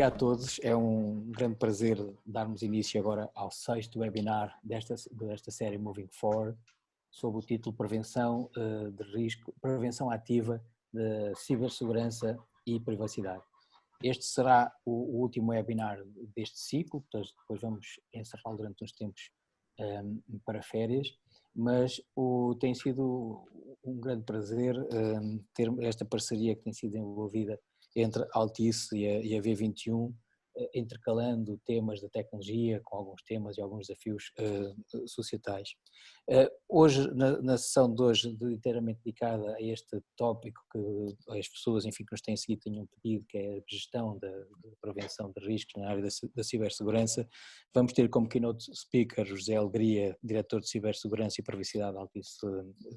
dia a todos, é um grande prazer darmos início agora ao 6º webinar desta série Moving Forward, sob o título Prevenção de Risco, Prevenção Ativa de Cibersegurança e Privacidade. Este será o último webinar deste ciclo, portanto depois vamos encerrá-lo durante uns tempos para férias, mas tem sido um grande prazer ter esta parceria que tem sido desenvolvida entre a Altice e a V21, intercalando temas da tecnologia com alguns temas e alguns desafios societais. Hoje, na sessão de hoje, inteiramente dedicada a este tópico que as pessoas, enfim, que nos têm seguido tenham pedido, que é a gestão da prevenção de riscos na área da cibersegurança, vamos ter como keynote speaker José Alegria, diretor de cibersegurança e privacidade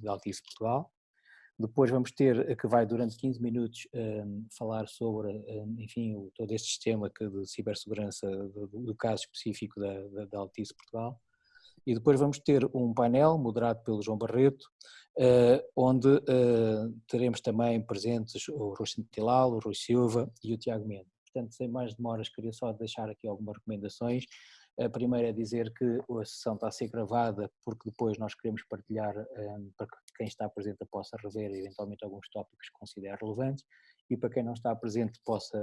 da Altice Portugal. Depois vamos ter, que vai durante 15 minutos falar sobre, enfim, todo este sistema de cibersegurança do caso específico da Altice Portugal. E depois vamos ter um painel moderado pelo João Barreto, onde teremos também presentes o Rui Santilal, o Rui Silva e o Tiago Mendes. Portanto, sem mais demoras, queria só deixar aqui algumas recomendações. A primeira é dizer que a sessão está a ser gravada porque depois nós queremos partilhar para que quem está presente possa rever eventualmente alguns tópicos que considere relevantes e para quem não está presente possa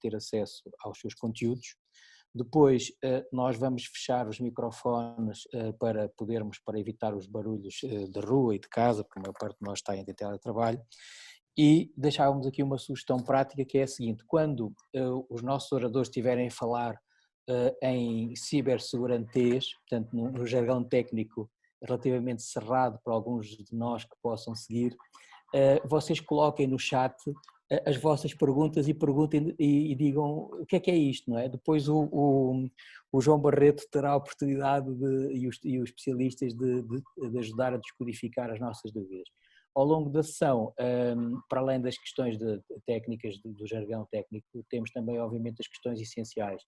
ter acesso aos seus conteúdos. Depois nós vamos fechar os microfones para evitar os barulhos de rua e de casa, porque a maior parte de nós está em teletrabalho. E deixávamos aqui uma sugestão prática que é a seguinte: quando os nossos oradores estiverem a falar em cibersegurantes, portanto no jargão técnico relativamente cerrado para alguns de nós que possam seguir, vocês coloquem no chat as vossas perguntas e perguntem e digam o que é isto, não é? Depois o João Barreto terá a oportunidade e os especialistas de ajudar a descodificar as nossas dúvidas. Ao longo da sessão, para além das questões técnicas do jargão técnico, temos também obviamente as questões essenciais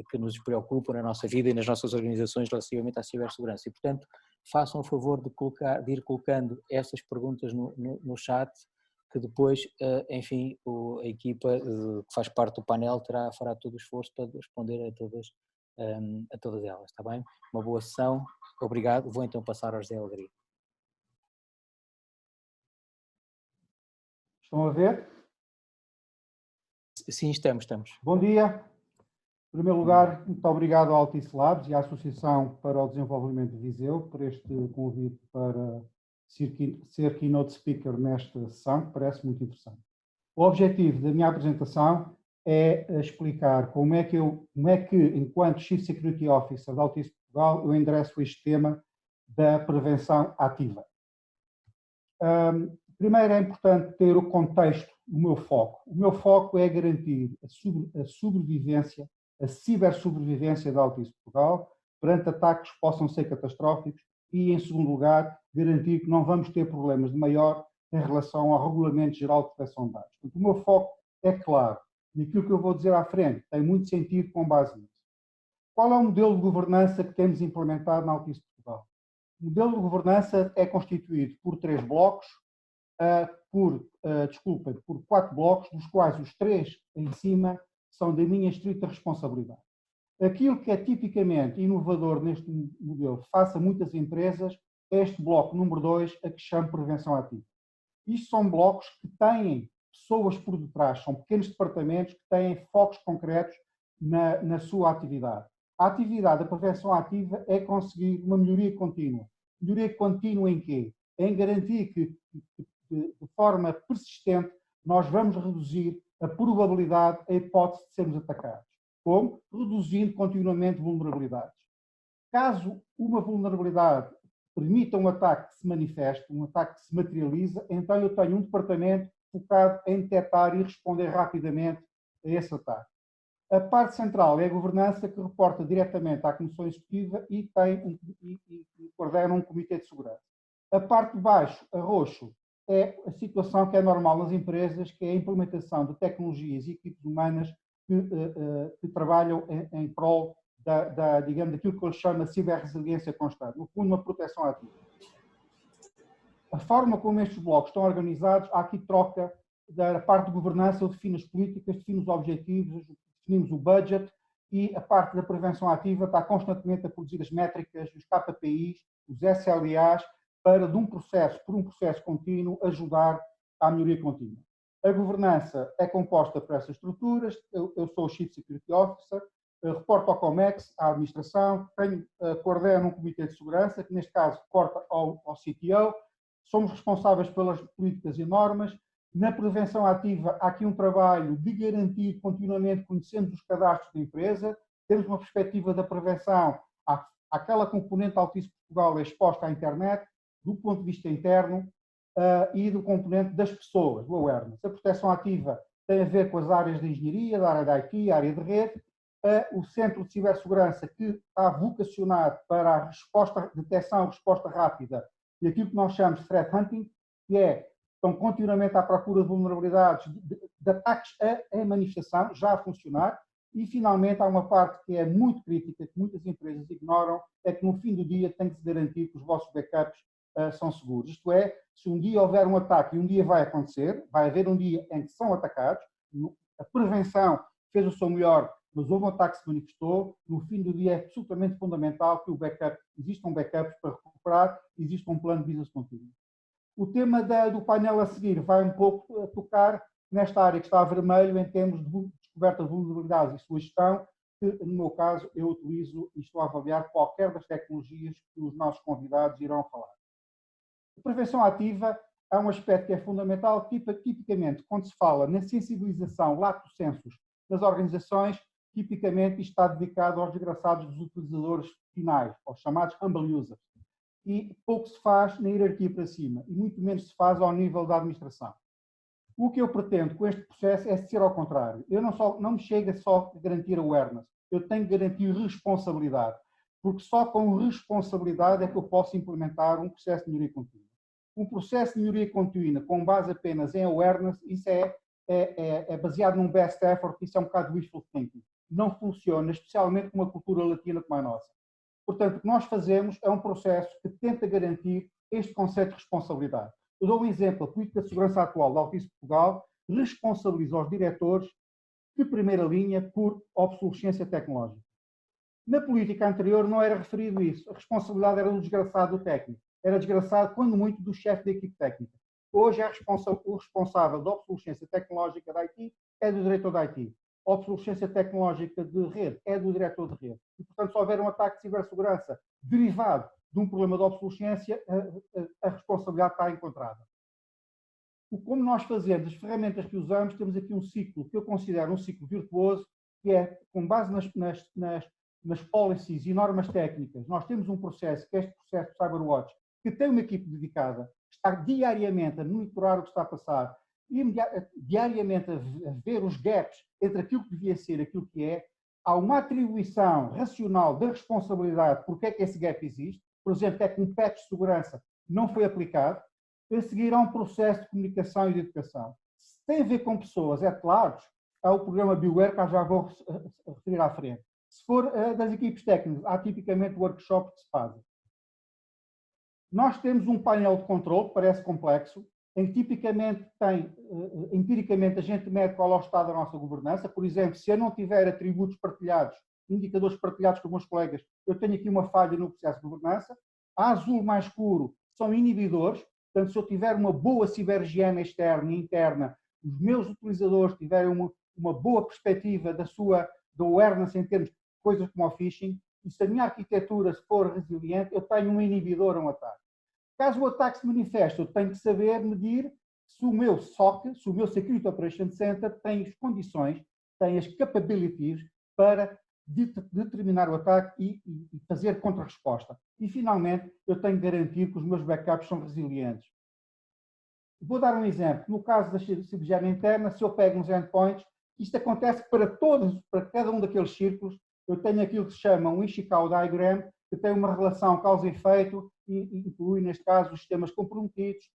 que nos preocupam na nossa vida e nas nossas organizações relativamente à cibersegurança. E, portanto, façam o favor de ir colocando essas perguntas no chat, que depois, enfim, a equipa que faz parte do painel fará todo o esforço para responder a todas elas, está bem? Uma boa sessão, obrigado. Vou então passar ao José Alegria. Estão a ver? Sim, estamos. Bom dia. Em primeiro lugar, muito obrigado ao Altice Labs e à Associação para o Desenvolvimento de Viseu por este convite para ser keynote speaker nesta sessão, que parece muito interessante. O objetivo da minha apresentação é explicar como é que, enquanto Chief Security Officer da Altice Portugal, eu endereço este tema da prevenção ativa. Primeiro é importante ter o contexto, o meu foco. O meu foco é garantir a sobrevivência, a cibersobrevivência da Altice Portugal perante ataques que possam ser catastróficos e, em segundo lugar, garantir que não vamos ter problemas de maior em relação ao Regulamento Geral de Proteção de Dados. Portanto, o meu foco é claro e aquilo que eu vou dizer à frente tem muito sentido com base nisso. Qual é o modelo de governança que temos implementado na Altice Portugal? O modelo de governança é constituído por 3 blocos, por 4 blocos, dos quais os 3 em cima são da minha estrita responsabilidade. Aquilo que é tipicamente inovador neste modelo, face a muitas empresas, é este bloco número 2, a que chamo prevenção ativa. Isto são blocos que têm pessoas por detrás, são pequenos departamentos que têm focos concretos na sua atividade. A atividade da prevenção ativa é conseguir uma melhoria contínua. Melhoria contínua em quê? Em garantir que, de forma persistente, nós vamos reduzir a probabilidade, a hipótese de sermos atacados. Como? Reduzindo continuamente vulnerabilidades. Caso uma vulnerabilidade permita um ataque que se manifeste, um ataque que se materializa, então eu tenho um departamento focado em detectar e responder rapidamente a esse ataque. A parte central é a governança, que reporta diretamente à Comissão Executiva e coordena um comitê de segurança. A parte de baixo, a roxo, é a situação que é normal nas empresas, que é a implementação de tecnologias e equipes humanas que trabalham em prol digamos, daquilo que ele chama de ciberresiliência constante, no fundo, uma proteção ativa. A forma como estes blocos estão organizados, há aqui troca da parte de governança, eu defino as políticas, defino os objetivos, definimos o budget e a parte da prevenção ativa está constantemente a produzir as métricas, os KPIs, os SLAs, para, por um processo contínuo, ajudar à melhoria contínua. A governança é composta por essas estruturas, eu sou o Chief Security Officer, reporto ao COMEX, à administração, coordeno um comitê de segurança, que neste caso reporta ao CTO, somos responsáveis pelas políticas e normas. Na prevenção ativa, há aqui um trabalho de garantir continuamente, conhecendo os cadastros da empresa, temos uma perspectiva da prevenção àquela componente Altice Portugal exposta à internet, do ponto de vista interno e do componente das pessoas, do awareness. A proteção ativa tem a ver com as áreas de engenharia, da área da IT, a área de rede, o Centro de Cibersegurança, que está vocacionado para a resposta, detecção e resposta rápida, e aquilo que nós chamamos de threat hunting, que estão continuamente à procura de vulnerabilidades, de ataques a manifestação, já a funcionar, e finalmente há uma parte que é muito crítica, que muitas empresas ignoram, é que no fim do dia tem que se garantir que os vossos backups são seguros. Isto é, se um dia houver um ataque, e um dia vai acontecer, vai haver um dia em que são atacados, a prevenção fez o seu melhor, mas houve um ataque que se manifestou, no fim do dia é absolutamente fundamental que o backup, existam backups para recuperar, exista um plano de business contínuo. O tema do painel a seguir vai um pouco tocar nesta área que está a vermelho em termos de descoberta de vulnerabilidades e sua gestão, que no meu caso eu utilizo e estou a avaliar qualquer das tecnologias que os nossos convidados irão falar. A prevenção ativa é um aspecto que é fundamental, tipicamente quando se fala na sensibilização lato sensus das organizações, tipicamente isto está dedicado aos desgraçados dos utilizadores finais, aos chamados humble users. E pouco se faz na hierarquia para cima, e muito menos se faz ao nível da administração. O que eu pretendo com este processo é ser ao contrário. Eu não me chega só a garantir awareness, eu tenho que garantir responsabilidade, porque só com responsabilidade é que eu posso implementar um processo de melhoria contínua. Um processo de melhoria contínua com base apenas em awareness, isso é baseado num best effort, isso é um bocado wishful thinking. Não funciona, especialmente com uma cultura latina como a nossa. Portanto, o que nós fazemos é um processo que tenta garantir este conceito de responsabilidade. Eu dou um exemplo, a política de segurança atual da Altice Portugal responsabiliza os diretores de primeira linha por obsolescência tecnológica. Na política anterior não era referido isso, a responsabilidade era do desgraçado do técnico, era desgraçado, quando muito, do chefe da equipe técnica. Hoje o responsável da obsolescência tecnológica da IT é do diretor da IT. A obsolescência tecnológica de rede é do diretor de rede. E, portanto, se houver um ataque de cibersegurança derivado de um problema de obsolescência, a responsabilidade está encontrada. Como nós fazemos, as ferramentas que usamos, temos aqui um ciclo que eu considero um ciclo virtuoso, que é, com base nas policies e normas técnicas, nós temos um processo, que é este processo de CyberWatch, que tem uma equipe dedicada, está diariamente a monitorar o que está a passar, diariamente a ver os gaps entre aquilo que devia ser e aquilo que é. Há uma atribuição racional da responsabilidade porque é que esse gap existe. Por exemplo, é que um patch de segurança não foi aplicado. A seguir há um processo de comunicação e de educação. Se tem a ver com pessoas, é claro, há o programa Beware, que já vou referir à frente. Se for das equipes técnicas, há tipicamente workshops que se fazem. Nós temos um painel de controle, que parece complexo, em que tipicamente empiricamente, a gente mede qual é o estado da nossa governança. Por exemplo, se eu não tiver atributos partilhados, indicadores partilhados com os meus colegas, eu tenho aqui uma falha no processo de governança. A azul mais escuro são inibidores, portanto, se eu tiver uma boa ciberhigiene externa e interna, os meus utilizadores tiverem uma boa perspectiva do awareness em termos de coisas como o phishing, e se a minha arquitetura for resiliente, eu tenho um inibidor a um ataque. Caso o ataque se manifeste, eu tenho que saber medir se o meu SOC, se o meu Security Operations Center tem as condições, tem as capabilities para determinar o ataque e fazer contra-resposta. E, finalmente, eu tenho que garantir que os meus backups são resilientes. Vou dar um exemplo. No caso da ciberhigiene interna, se eu pego uns endpoints, isto acontece para cada um daqueles círculos. Eu tenho aquilo que se chama um Ishikawa Diagram, que tem uma relação causa e efeito e inclui, neste caso, os sistemas comprometidos,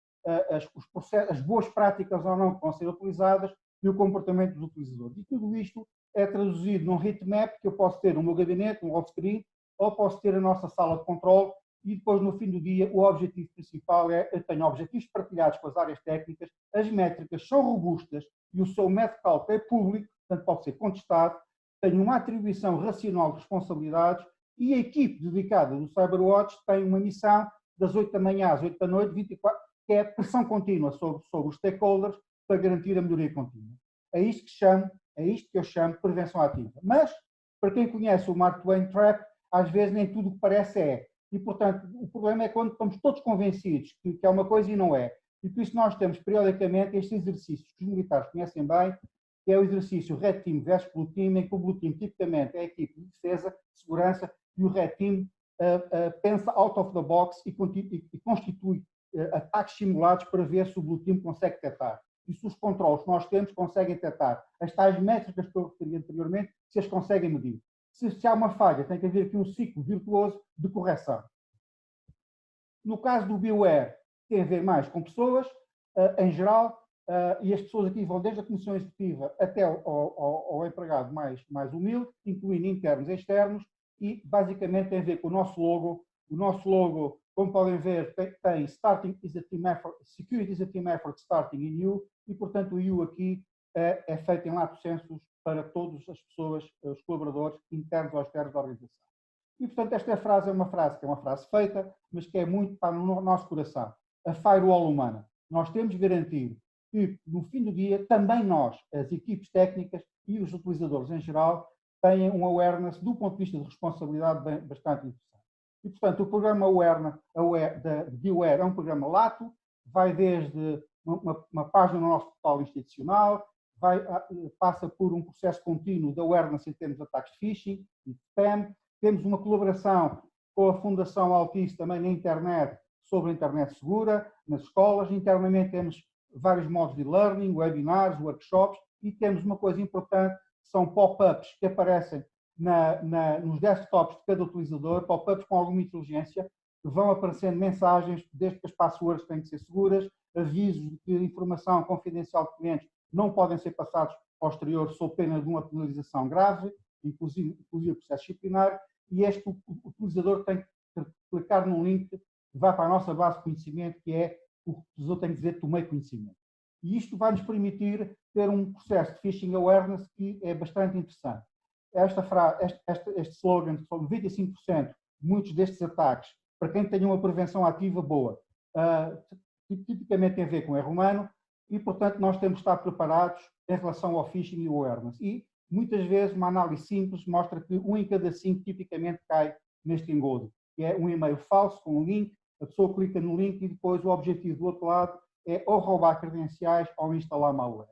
as boas práticas ou não que vão ser utilizadas e o comportamento dos utilizadores. E tudo isto é traduzido num heatmap que eu posso ter no meu gabinete, um off-screen, ou posso ter a nossa sala de controle e depois, no fim do dia, o objetivo principal é, eu tenho objetivos partilhados com as áreas técnicas, as métricas são robustas e o seu método de cálculo é público, portanto pode ser contestado, tem uma atribuição racional de responsabilidades e a equipe dedicada do CyberWatch tem uma missão das 8 da manhã às 8 da noite, 24, que é pressão contínua sobre os stakeholders para garantir a melhoria contínua. É isto que eu chamo de prevenção ativa. Mas, para quem conhece o Mark Twain Trap, às vezes nem tudo o que parece é. E, portanto, o problema é quando estamos todos convencidos que é uma coisa e não é. E por isso nós temos, periodicamente, estes exercícios que os militares conhecem bem, que é o exercício Red Team versus Blue Team, em que o Blue Team, tipicamente, é a equipe de defesa, de segurança, e o Red Team pensa out of the box e constitui ataques simulados para ver se o Blue Team consegue detectar. E se os controles que nós temos conseguem detectar as tais métricas que eu referi anteriormente, se as conseguem medir. Se há uma falha, tem que haver aqui um ciclo virtuoso de correção. No caso do Beware, tem a ver mais com pessoas, em geral, e as pessoas aqui vão desde a comissão executiva até ao empregado mais humilde, incluindo internos e externos, e basicamente tem a ver com o nosso logo. O nosso logo, como podem ver, tem Starting is a Team Effort, Security is a Team Effort Starting in You, e portanto o You aqui é feito em lato sensu para todas as pessoas, os colaboradores internos ou externos da organização. E portanto esta frase é uma frase feita, mas que é muito para no nosso coração. A firewall humana. Nós temos de garantir que no fim do dia também nós, as equipes técnicas e os utilizadores em geral, tenham um awareness do ponto de vista de responsabilidade bastante interessante. E, portanto, o programa de Beware é um programa lato, vai desde uma página no nosso portal institucional, passa por um processo contínuo de awareness em termos de ataques de phishing e de spam. Temos uma colaboração com a Fundação Altice também na internet, sobre a internet segura, nas escolas. Internamente temos vários modos de learning, webinars, workshops, e temos uma coisa importante, que são pop-ups que aparecem nos desktops de cada utilizador, pop-ups com alguma inteligência, que vão aparecendo mensagens, desde que as passwords têm que ser seguras, avisos de que informação confidencial de clientes não podem ser passados ao exterior sob pena de uma penalização grave, inclusive processo disciplinar, e este utilizador tem que clicar num link que vai para a nossa base de conhecimento, que é o utilizador tem que dizer tomei conhecimento. E isto vai nos permitir ter um processo de phishing awareness que é bastante interessante. Este slogan, que são 95%, muitos destes ataques, para quem tenha uma prevenção ativa boa, tipicamente tem a ver com erro humano, e, portanto, nós temos de estar preparados em relação ao phishing e ao awareness. E, muitas vezes, uma análise simples mostra que 1 em cada 5 tipicamente cai neste engodo, que é um e-mail falso com um link, a pessoa clica no link e depois o objetivo do outro lado é ou roubar credenciais ou instalar malware.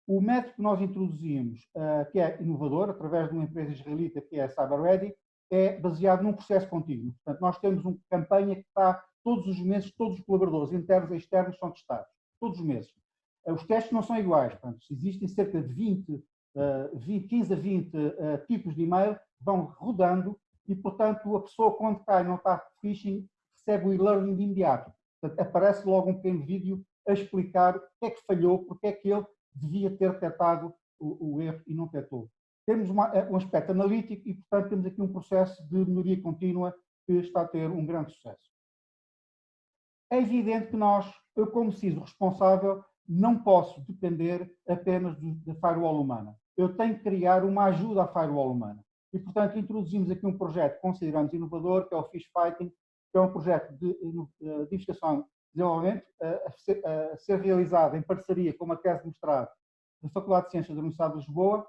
O método que nós introduzimos, que é inovador, através de uma empresa israelita que é a CyberReady, é baseado num processo contínuo. Portanto, nós temos uma campanha que está todos os meses, todos os colaboradores internos e externos são testados, todos os meses. Os testes não são iguais, portanto, existem cerca de 15 a 20 tipos de e-mail que vão rodando e, portanto, a pessoa, quando cai no ataque de phishing, recebe o e-learning de imediato. Portanto, aparece logo um pequeno vídeo a explicar o que é que falhou, porque é que ele devia ter detectado o erro e não detectou. Temos um aspecto analítico e, portanto, temos aqui um processo de melhoria contínua que está a ter um grande sucesso. É evidente que eu como CISO responsável, não posso depender apenas da firewall humana. Eu tenho que criar uma ajuda à firewall humana. E, portanto, introduzimos aqui um projeto que consideramos inovador, que é o Fish Fighting, que é um projeto de investigação e desenvolvimento a ser realizado em parceria com uma tese de mestrado da Faculdade de Ciências da Universidade de Lisboa,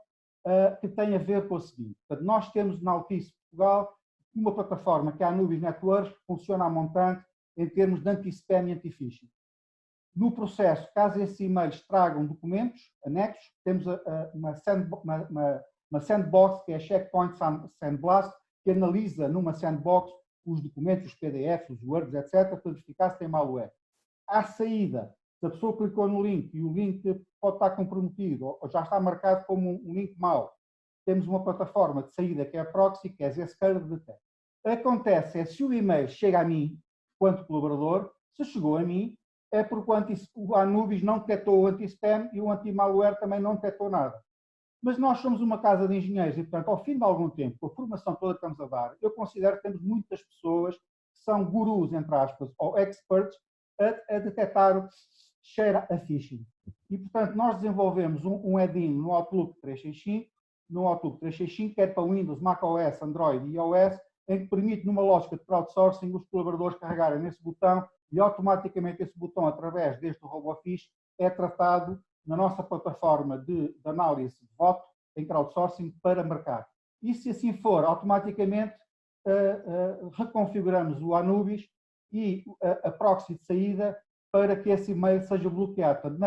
que tem a ver com o seguinte. Portanto, nós temos na Altice Portugal uma plataforma que é a Anubis Networks, que funciona a montante em termos de anti-spam e anti-phishing. No processo, caso esses e-mails tragam documentos anexos, temos uma sandbox, que é a Checkpoint Sandblast, que analisa numa sandbox os documentos, os PDFs, os Words, etc., para verificar se tem malware. À saída, se a pessoa clicou no link e o link pode estar comprometido ou já está marcado como um link mau, temos uma plataforma de saída que é a Proxy, que é a Zscaler Detect. Acontece é se o e-mail chega a mim, quanto colaborador, se chegou a mim, é porque o Anubis não detectou o anti-spam e o anti-malware também não detectou nada. Mas nós somos uma casa de engenheiros e, portanto, ao fim de algum tempo, com a formação toda que estamos a dar, eu considero que temos muitas pessoas que são gurus, entre aspas, ou experts, a detectar o cheira a phishing. E, portanto, nós desenvolvemos um add-in no Outlook 365, no Outlook 365, quer para Windows, macOS, Android e iOS, em que permite, numa lógica de crowdsourcing, os colaboradores carregarem nesse botão e automaticamente esse botão, através deste RoboFish, é tratado na nossa plataforma de análise de voto em crowdsourcing para marcar. E se assim for, automaticamente reconfiguramos o Anubis e a proxy de saída para que esse e-mail seja bloqueado. Portanto,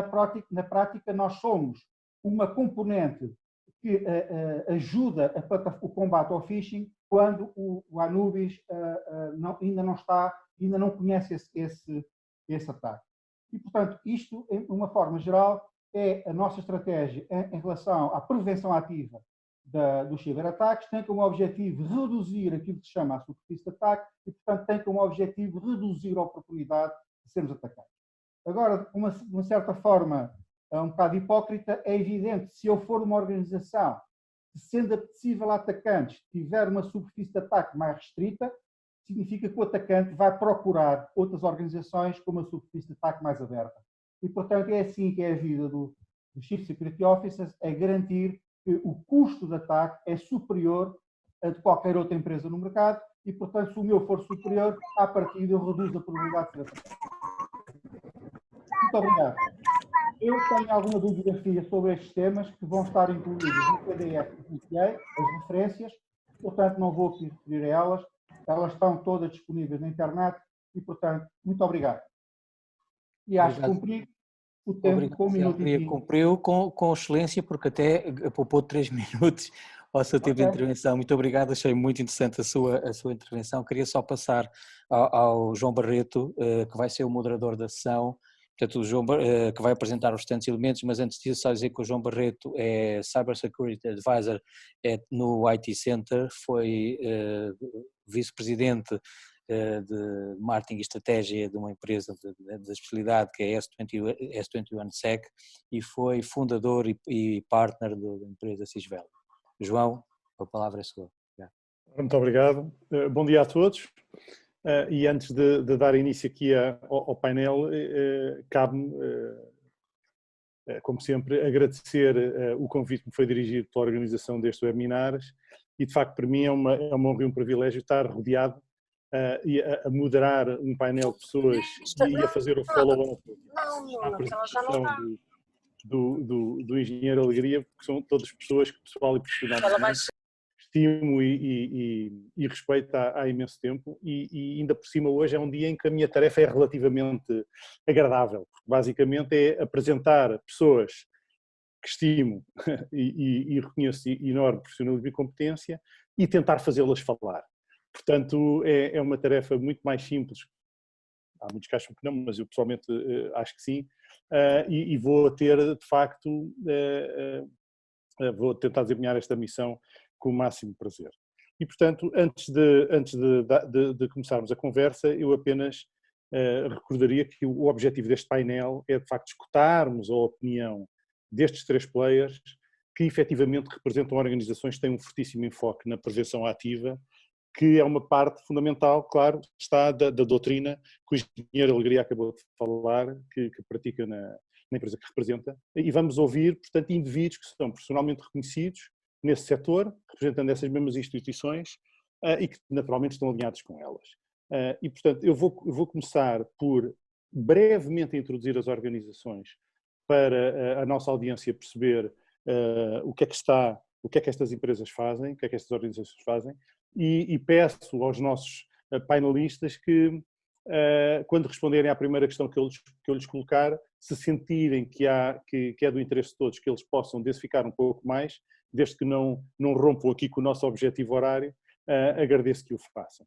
na prática, nós somos uma componente que ajuda o combate ao phishing quando o Anubis ainda não conhece esse ataque. E, portanto, isto, de uma forma geral, é a nossa estratégia em relação à prevenção ativa dos ciberataques. Tem como objetivo reduzir aquilo que se chama a superfície de ataque e, portanto, tem como objetivo reduzir a oportunidade de sermos atacados. Agora, de uma certa forma, um bocado hipócrita, é evidente que se eu for uma organização que, sendo apetecível a atacantes, tiver uma superfície de ataque mais restrita, significa que o atacante vai procurar outras organizações com uma superfície de ataque mais aberta. E, portanto, é assim que é a vida do Chief Security Officers, é garantir que o custo de ataque é superior a de qualquer outra empresa no mercado e, portanto, se o meu for superior, à partida eu reduzo a probabilidade de ser atacado. Muito obrigado. Eu tenho alguma dúvida, filha, sobre estes temas que vão estar incluídos no PDF que enviei, as referências, portanto não vou aqui referir a elas, elas estão todas disponíveis na internet e, portanto, muito obrigado. E acho que cumpri o tempo com 1 minuto e 20. Cumpriu com excelência, porque até poupou 3 minutos ao seu tempo de intervenção. Muito obrigado, achei muito interessante a sua intervenção. Queria só passar ao João Barreto, que vai ser o moderador da sessão. Portanto, o João, que vai apresentar os restantes elementos, mas antes disso só dizer que o João Barreto é Cyber Security Advisor no IT Center, foi vice-presidente de marketing e estratégia de uma empresa de especialidade que é S21Sec e foi fundador e partner da empresa Cisvel. João, a palavra é sua. Muito obrigado. Bom dia a todos. E antes de dar início aqui ao painel, cabe-me, como sempre, agradecer o convite que me foi dirigido pela organização destes webinars e, de facto, para mim é uma honra e um privilégio estar rodeado e a moderar um painel de pessoas e a fazer o follow-up à apresentação do engenheiro Alegria, porque são todas pessoas que, pessoal e profissionalmente, estimo e respeito há imenso tempo e ainda por cima hoje é um dia em que a minha tarefa é relativamente agradável, porque basicamente é apresentar pessoas que estimo e reconheço enorme profissionalismo e competência e tentar fazê-las falar. Portanto, é uma tarefa muito mais simples, há muitos que acham que não, mas eu pessoalmente acho que sim, e vou ter, de facto, vou tentar desempenhar esta missão com o máximo prazer. E, portanto, antes de começarmos a conversa, eu apenas recordaria que o objetivo deste painel é, de facto, escutarmos a opinião destes 3 players que, efetivamente, representam organizações que têm um fortíssimo enfoque na prevenção ativa, que é uma parte fundamental, claro, está da doutrina que o engenheiro Alegria acabou de falar, que pratica na empresa que representa, e vamos ouvir, portanto, indivíduos que são profissionalmente reconhecidos nesse setor, representando essas mesmas instituições e que naturalmente estão alinhados com elas. E, portanto, eu vou começar por brevemente introduzir as organizações para a nossa audiência perceber o que é que estas empresas fazem, o que é que estas organizações fazem, e peço aos nossos painelistas que, quando responderem à primeira questão que eu lhes colocar, se sentirem que é do interesse de todos, que eles possam densificar um pouco mais, desde que não rompam aqui com o nosso objetivo horário, agradeço que o façam.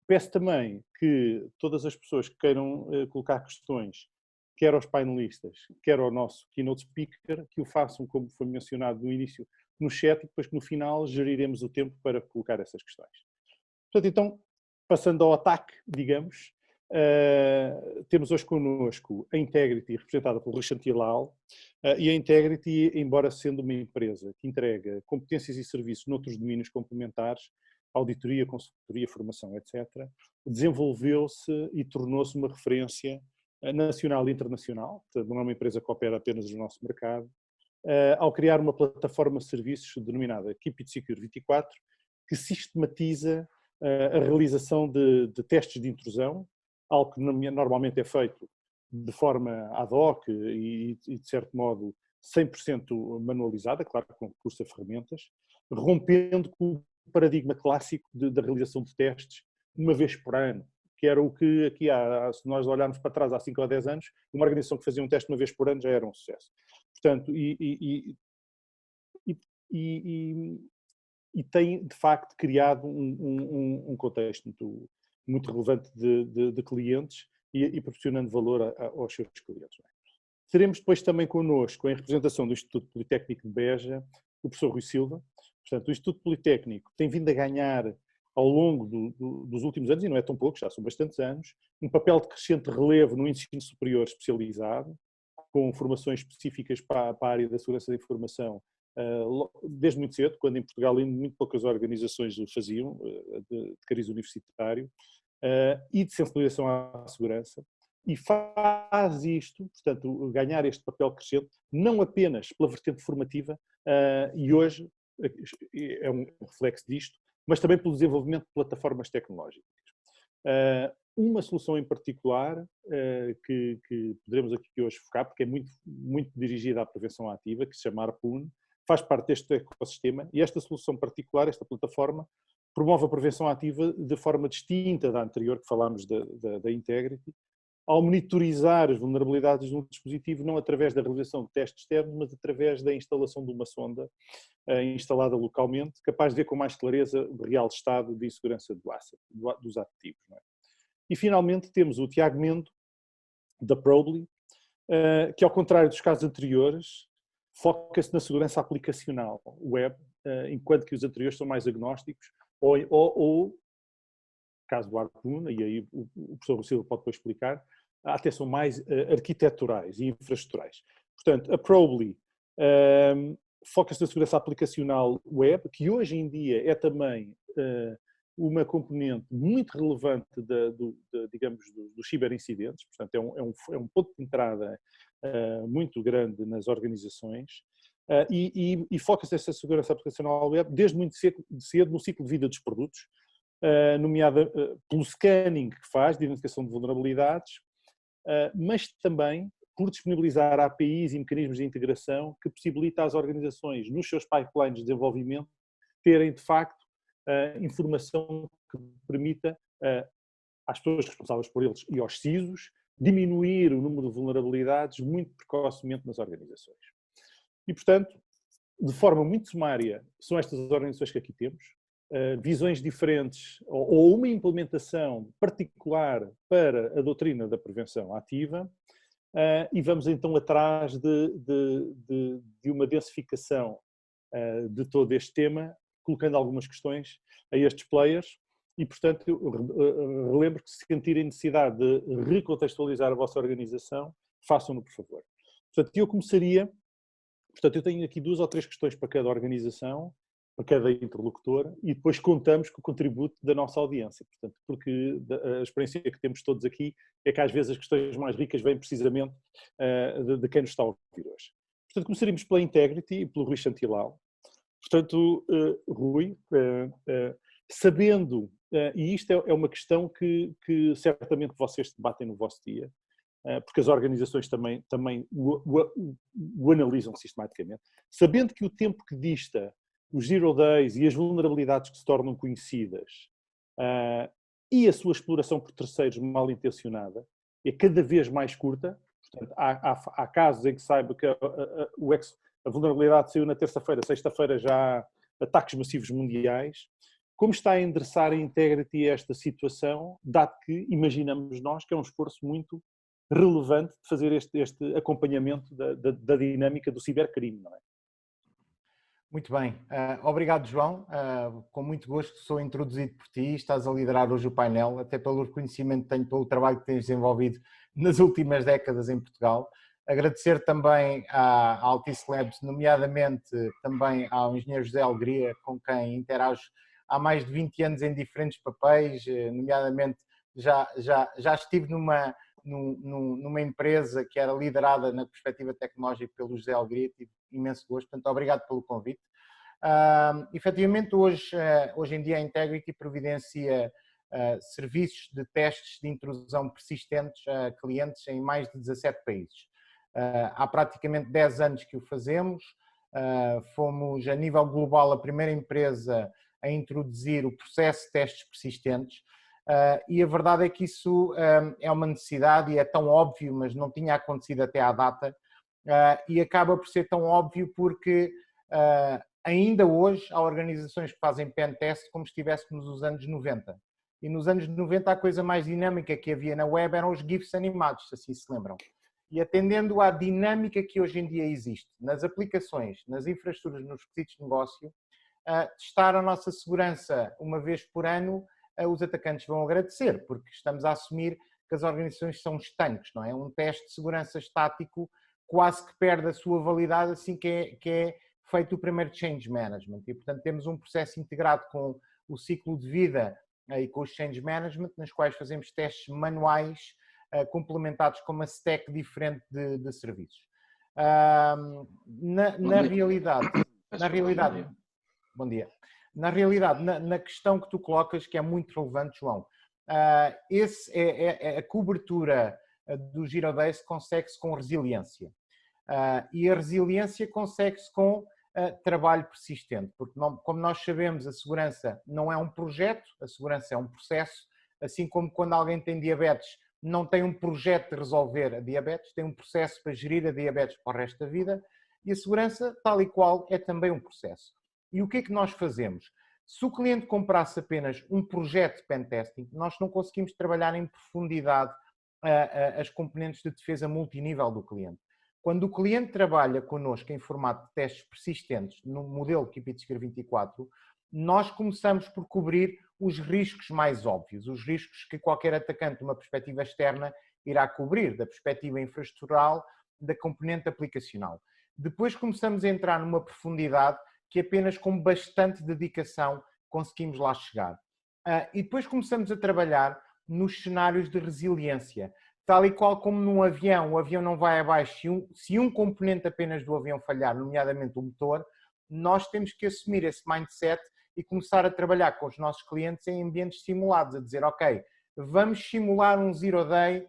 Peço também que todas as pessoas que queiram colocar questões, quer aos painelistas, quer ao nosso keynote speaker, que o façam, como foi mencionado no início, no chat, e depois que no final geriremos o tempo para colocar essas questões. Portanto, então, passando ao ataque, digamos, temos hoje connosco a Integrity, representada pelo Rui Chantilal, e a Integrity, embora sendo uma empresa que entrega competências e serviços noutros domínios complementares, auditoria, consultoria, formação, etc., desenvolveu-se e tornou-se uma referência nacional e internacional, portanto, não é uma empresa que opera apenas no nosso mercado, ao criar uma plataforma de serviços denominada Keep It Secure 24, que sistematiza a realização de testes de intrusão, algo que normalmente é feito de forma ad hoc e de certo modo 100% manualizada, claro, com recurso a ferramentas, rompendo com o paradigma clássico da realização de testes uma vez por ano, que era o que aqui se nós olharmos para trás há 5 ou 10 anos, uma organização que fazia um teste uma vez por ano já era um sucesso. Portanto, e tem, de facto, criado um contexto muito relevante de clientes e proporcionando valor aos seus clientes. Teremos depois também connosco, em representação do Instituto Politécnico de Beja, o professor Rui Silva. Portanto, o Instituto Politécnico tem vindo a ganhar, ao longo dos últimos anos, e não é tão pouco, já são bastantes anos, um papel de crescente relevo no ensino superior especializado, com formações específicas para a área da segurança da informação, desde muito cedo, quando em Portugal ainda muito poucas organizações o faziam, de cariz universitário, e de sensibilização à segurança, e faz isto, portanto, ganhar este papel crescente, não apenas pela vertente formativa, e hoje é um reflexo disto, mas também pelo desenvolvimento de plataformas tecnológicas. Uma solução em particular que poderemos aqui hoje focar, porque é muito dirigida à prevenção ativa, que se chama Harpoon, faz parte deste ecossistema, e esta solução particular, esta plataforma, promove a prevenção ativa de forma distinta da anterior, que falámos da Integrity, ao monitorizar as vulnerabilidades de um dispositivo, não através da realização de testes externos, mas através da instalação de uma sonda instalada localmente, capaz de ver com mais clareza o real estado de insegurança dos ativos. Não é? E, finalmente, temos o Tiago Mendo, da Probly, que, ao contrário dos casos anteriores, foca-se na segurança aplicacional web, enquanto que os anteriores são mais agnósticos, ou caso do Harpoon, e aí o professor Rocilo pode depois explicar, até são mais arquiteturais e infraestruturais. Portanto, a Probly foca-se na segurança aplicacional web, que hoje em dia é também uma componente muito relevante digamos, dos ciberincidentes, portanto é um ponto de entrada muito grande nas organizações, e foca-se nessa segurança aplicacional web desde muito cedo no ciclo de vida dos produtos, nomeada pelo scanning que faz, de identificação de vulnerabilidades, mas também por disponibilizar APIs e mecanismos de integração que possibilita às organizações, nos seus pipelines de desenvolvimento, terem, de facto, informação que permita às pessoas responsáveis por eles e aos CISOs diminuir o número de vulnerabilidades muito precocemente nas organizações. E, portanto, de forma muito sumária, são estas as organizações que aqui temos, visões diferentes ou uma implementação particular para a doutrina da prevenção ativa, e vamos então atrás de uma densificação de todo este tema, colocando algumas questões a estes players e, portanto, eu relembro que se sentirem necessidade de recontextualizar a vossa organização, façam-no, por favor. Portanto, eu começaria, eu tenho aqui 2 ou 3 questões para cada organização, para cada interlocutor, e depois contamos com o contributo da nossa audiência, portanto, porque a experiência que temos todos aqui é que às vezes as questões mais ricas vêm precisamente de quem nos está a ouvir hoje. Portanto, começaríamos pela Integrity e pelo Rui Chantilal. Portanto, Rui, sabendo, e isto é uma questão que certamente vocês debatem no vosso dia, porque as organizações também o analisam sistematicamente, sabendo que o tempo que dista os zero days e as vulnerabilidades que se tornam conhecidas e a sua exploração por terceiros mal intencionada é cada vez mais curta. Portanto, há casos em que saiba que a vulnerabilidade saiu na terça-feira, sexta-feira já há ataques massivos mundiais. Como está a endereçar a Integrity esta situação, dado que imaginamos nós que é um esforço muito relevante de fazer este acompanhamento da dinâmica do cibercrime, não é? Muito bem. Obrigado, João. Com muito gosto sou introduzido por ti. Estás a liderar hoje o painel, até pelo reconhecimento que tenho pelo trabalho que tens desenvolvido nas últimas décadas em Portugal. Agradecer também à Altice Labs, nomeadamente também ao engenheiro José Alegria, com quem interajo há mais de 20 anos em diferentes papéis, nomeadamente já estive numa empresa que era liderada na perspectiva tecnológica pelo José Alegria. Tive imenso gosto, portanto, obrigado pelo convite. Efetivamente, hoje em dia a Integrity providencia serviços de testes de intrusão persistentes a clientes em mais de 17 países. Há praticamente 10 anos que o fazemos. Fomos, a nível global, a primeira empresa a introduzir o processo de testes persistentes. E a verdade é que isso é uma necessidade e é tão óbvio, mas não tinha acontecido até à data, e acaba por ser tão óbvio porque ainda hoje há organizações que fazem pen test como se estivéssemos nos anos 90. E nos anos 90 a coisa mais dinâmica que havia na web eram os GIFs animados, se assim se lembram. E atendendo à dinâmica que hoje em dia existe nas aplicações, nas infraestruturas, nos requisitos de negócio, testar a nossa segurança uma vez por ano, os atacantes vão agradecer, porque estamos a assumir que as organizações são estanques, não é? Um teste de segurança estático quase que perde a sua validade assim que é feito o primeiro change management. E, portanto, temos um processo integrado com o ciclo de vida e com os change management, nas quais fazemos testes manuais complementados com uma stack diferente de serviços. Na realidade, bom dia. Na realidade, na questão que tu colocas, que é muito relevante, João, a cobertura do Zero Days consegue-se com resiliência. E a resiliência consegue-se com trabalho persistente, porque como nós sabemos, a segurança não é um projeto, a segurança é um processo, assim como quando alguém tem diabetes, não tem um projeto de resolver a diabetes, tem um processo para gerir a diabetes para o resto da vida, e a segurança, tal e qual, é também um processo. E o que é que nós fazemos? Se o cliente comprasse apenas um projeto de pentesting, nós não conseguimos trabalhar em profundidade as componentes de defesa multinível do cliente. Quando o cliente trabalha connosco em formato de testes persistentes, no modelo KeepItSecure 24, nós começamos por cobrir os riscos mais óbvios, os riscos que qualquer atacante de uma perspectiva externa irá cobrir, da perspectiva infraestrutural, da componente aplicacional. Depois começamos a entrar numa profundidade que apenas com bastante dedicação conseguimos lá chegar. E depois começamos a trabalhar nos cenários de resiliência. Tal e qual como num avião, o avião não vai abaixo. Se um componente apenas do avião falhar, nomeadamente o motor, nós temos que assumir esse mindset e começar a trabalhar com os nossos clientes em ambientes simulados, a dizer, ok, vamos simular um Zero Day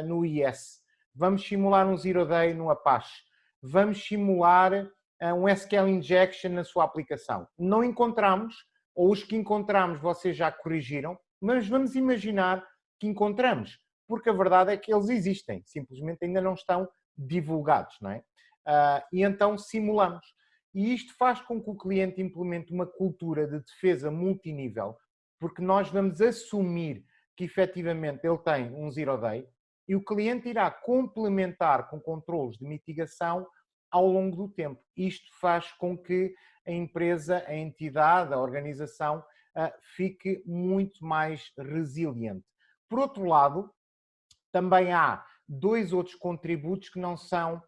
no IS, vamos simular um Zero Day no Apache, vamos simular um SQL Injection na sua aplicação. Não encontramos, ou os que encontramos vocês já corrigiram, mas vamos imaginar que encontramos, porque a verdade é que eles existem, simplesmente ainda não estão divulgados, não é? E então simulamos. E isto faz com que o cliente implemente uma cultura de defesa multinível, porque nós vamos assumir que efetivamente ele tem um Zero Day e o cliente irá complementar com controles de mitigação ao longo do tempo. Isto faz com que a empresa, a entidade, a organização fique muito mais resiliente. Por outro lado, também há dois outros contributos que não são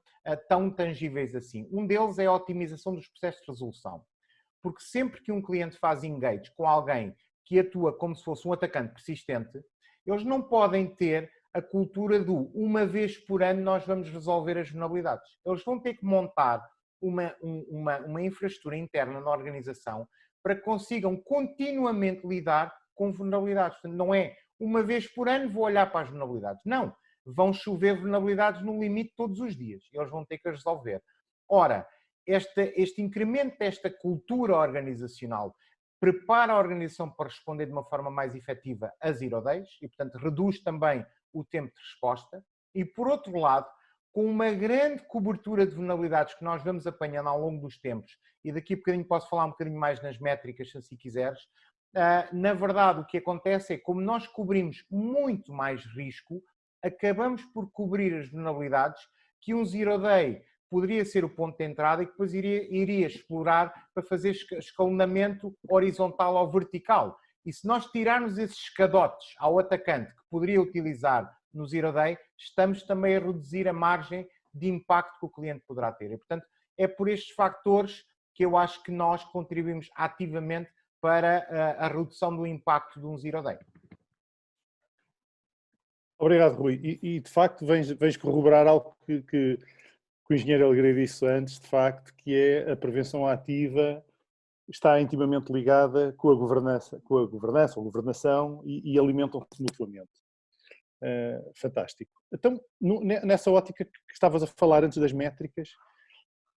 tão tangíveis assim. Um deles é a otimização dos processos de resolução. Porque sempre que um cliente faz engage com alguém que atua como se fosse um atacante persistente, eles não podem ter a cultura do uma vez por ano nós vamos resolver as vulnerabilidades. Eles vão ter que montar uma infraestrutura interna na organização para que consigam continuamente lidar com vulnerabilidades. Portanto, não é uma vez por ano vou olhar para as vulnerabilidades. Não. Vão chover vulnerabilidades no limite todos os dias. Eles vão ter que as resolver. Ora, este incremento desta cultura organizacional prepara a organização para responder de uma forma mais efetiva a Zero Days e, portanto, reduz também o tempo de resposta. E, por outro lado, com uma grande cobertura de vulnerabilidades que nós vamos apanhando ao longo dos tempos, e daqui a bocadinho posso falar um bocadinho mais nas métricas, se assim quiseres, na verdade o que acontece é que, como nós cobrimos muito mais risco, acabamos por cobrir as vulnerabilidades que um Zero Day poderia ser o ponto de entrada e que depois iria explorar para fazer escalonamento horizontal ou vertical. E se nós tirarmos esses escadotes ao atacante que poderia utilizar no Zero Day, estamos também a reduzir a margem de impacto que o cliente poderá ter. E, portanto, é por estes fatores que eu acho que nós contribuímos ativamente para a redução do impacto de um Zero Day. Obrigado, Rui. E de facto vens corroborar algo que o engenheiro Alegre disse antes, de facto, que é a prevenção ativa está intimamente ligada com a governança ou governação e alimentam-se mutuamente. Fantástico. Então, nessa ótica que estavas a falar antes das métricas,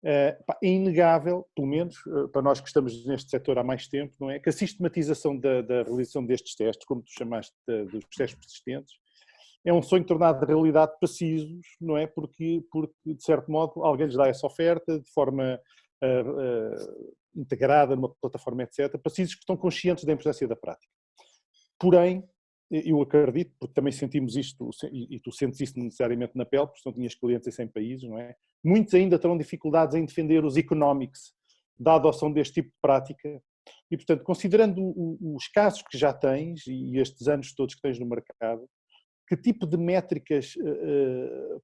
é inegável, pelo menos para nós que estamos neste setor há mais tempo, não é? Que a sistematização da realização destes testes, como tu chamaste dos testes persistentes, é um sonho tornado realidade para CISOs, não é? Porque, de certo modo, alguém lhes dá essa oferta de forma integrada numa plataforma, etc., para CISOs que estão conscientes da importância da prática. Porém, eu acredito, porque também sentimos isto, e tu sentes isto necessariamente na pele, porque não tinhas clientes em 100 países, não é? Muitos ainda terão dificuldades em defender os economics da adoção deste tipo de prática. E, portanto, considerando os casos que já tens e estes anos todos que tens no mercado, que tipo de métricas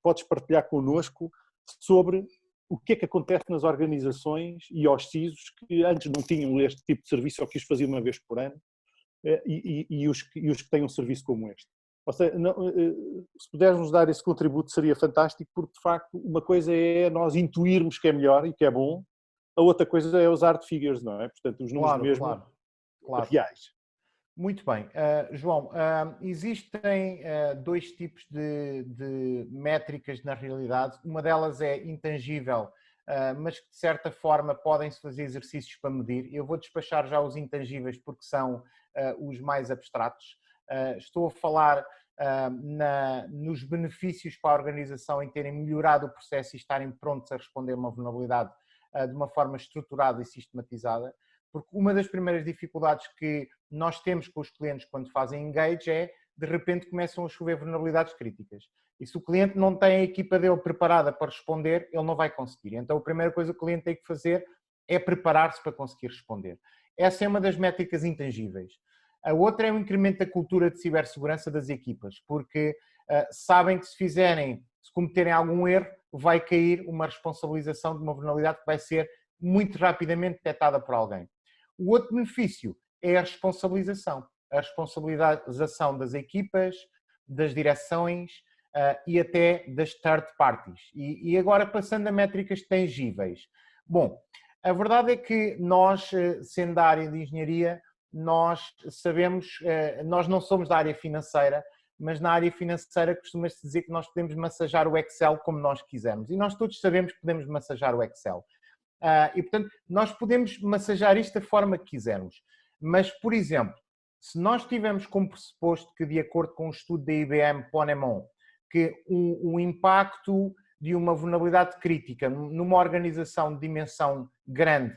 podes partilhar connosco sobre o que é que acontece nas organizações e aos CISOs que antes não tinham este tipo de serviço ou que os faziam uma vez por ano e os que têm um serviço como este? Ou seja, se pudermos dar esse contributo seria fantástico, porque de facto uma coisa é nós intuirmos que é melhor e que é bom, a outra coisa é os hard figures, não é? Portanto, os números mesmo reais. Muito bem. João, existem dois tipos de métricas na realidade. Uma delas é intangível, mas que de certa forma podem-se fazer exercícios para medir. Eu vou despachar já os intangíveis porque são os mais abstratos. Estou a falar nos benefícios para a organização em terem melhorado o processo e estarem prontos a responder a uma vulnerabilidade de uma forma estruturada e sistematizada. Porque uma das primeiras dificuldades que nós temos com os clientes quando fazem engage é, de repente, começam a chover vulnerabilidades críticas. E se o cliente não tem a equipa dele preparada para responder, ele não vai conseguir. Então, a primeira coisa que o cliente tem que fazer é preparar-se para conseguir responder. Essa é uma das métricas intangíveis. A outra é o incremento da cultura de cibersegurança das equipas, porque sabem que se cometerem algum erro, vai cair uma responsabilização de uma vulnerabilidade que vai ser muito rapidamente detectada por alguém. O outro benefício é a responsabilização das equipas, das direções e até das third parties. E agora passando a métricas tangíveis. Bom, a verdade é que nós, sendo da área de engenharia, nós sabemos, nós não somos da área financeira, mas na área financeira costuma-se dizer que nós podemos massajar o Excel como nós quisermos. E nós todos sabemos que podemos massajar o Excel. E, portanto, nós podemos massajar isto da forma que quisermos. Mas, por exemplo, se nós tivermos como pressuposto que, de acordo com o estudo da IBM Ponemon, que o impacto de uma vulnerabilidade crítica numa organização de dimensão grande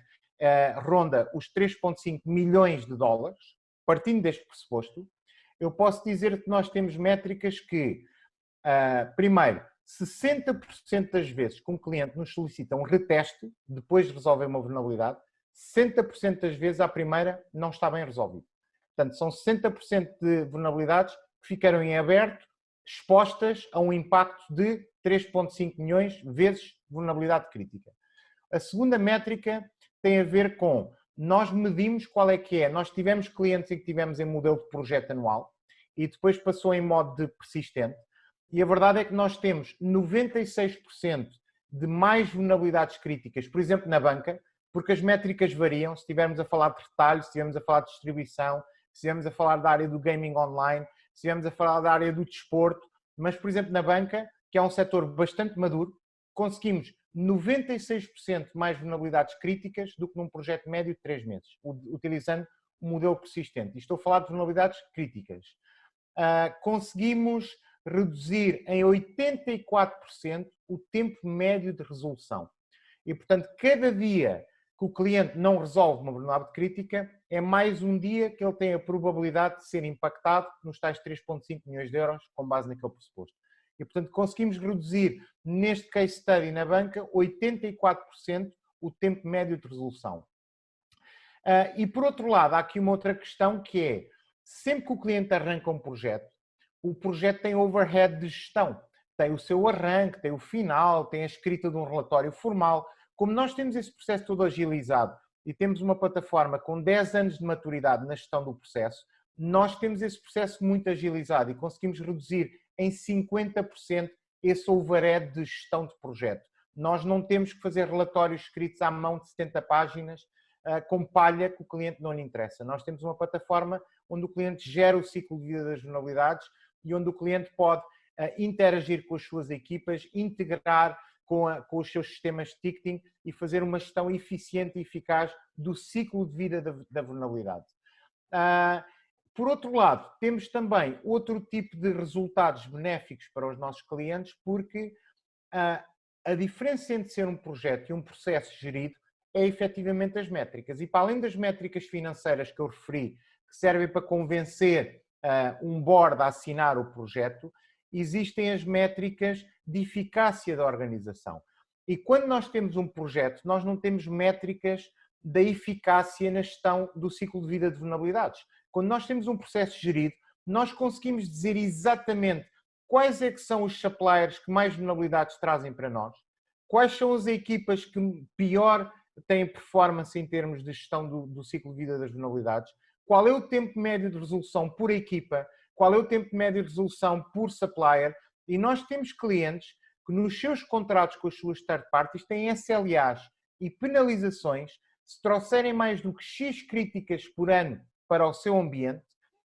ronda os 3,5 milhões de dólares, partindo deste pressuposto, eu posso dizer que nós temos métricas que, primeiro, 60% das vezes que um cliente nos solicita um reteste, depois de resolver uma vulnerabilidade, 60% das vezes à primeira não está bem resolvido. Portanto, são 60% de vulnerabilidades que ficaram em aberto, expostas a um impacto de 3,5 milhões vezes vulnerabilidade crítica. A segunda métrica tem a ver com, nós medimos qual é que é. Nós tivemos clientes em que tivemos em modelo de projeto anual e depois passou em modo de persistente. E a verdade é que nós temos 96% de mais vulnerabilidades críticas, por exemplo, na banca, porque as métricas variam. Se estivermos a falar de retalho, se estivermos a falar de distribuição, se estivermos a falar da área do gaming online, se estivermos a falar da área do desporto, mas, por exemplo, na banca, que é um setor bastante maduro, conseguimos 96% mais vulnerabilidades críticas do que num projeto médio de 3 meses, utilizando um modelo persistente. E estou a falar de vulnerabilidades críticas. Conseguimos reduzir em 84% o tempo médio de resolução. E, portanto, cada dia que o cliente não resolve uma vulnerabilidade crítica, é mais um dia que ele tem a probabilidade de ser impactado nos tais 3,5 milhões de euros, com base naquele pressuposto. E, portanto, conseguimos reduzir, neste case study na banca, 84% o tempo médio de resolução. E, por outro lado, há aqui uma outra questão que é, sempre que o cliente arranca um projeto, o projeto tem overhead de gestão. Tem o seu arranque, tem o final, tem a escrita de um relatório formal. Como nós temos esse processo todo agilizado e temos uma plataforma com 10 anos de maturidade na gestão do processo, nós temos esse processo muito agilizado e conseguimos reduzir em 50% esse overhead de gestão de projeto. Nós não temos que fazer relatórios escritos à mão de 70 páginas com palha que o cliente não lhe interessa. Nós temos uma plataforma onde o cliente gera o ciclo de vida das vulnerabilidades e onde o cliente pode interagir com as suas equipas, integrar com os seus sistemas de ticketing e fazer uma gestão eficiente e eficaz do ciclo de vida da vulnerabilidade. Por outro lado, temos também outro tipo de resultados benéficos para os nossos clientes, porque a diferença entre ser um projeto e um processo gerido é efetivamente as métricas. E para além das métricas financeiras que eu referi, que servem para convencer um board a assinar o projeto, existem as métricas de eficácia da organização. E quando nós temos um projeto, nós não temos métricas da eficácia na gestão do ciclo de vida de vulnerabilidades. Quando nós temos um processo gerido, nós conseguimos dizer exatamente quais é que são os suppliers que mais vulnerabilidades trazem para nós, quais são as equipas que pior têm performance em termos de gestão do ciclo de vida das vulnerabilidades, qual é o tempo médio de resolução por equipa, qual é o tempo médio de resolução por supplier, e nós temos clientes que nos seus contratos com as suas third parties têm SLAs e penalizações se trouxerem mais do que X críticas por ano para o seu ambiente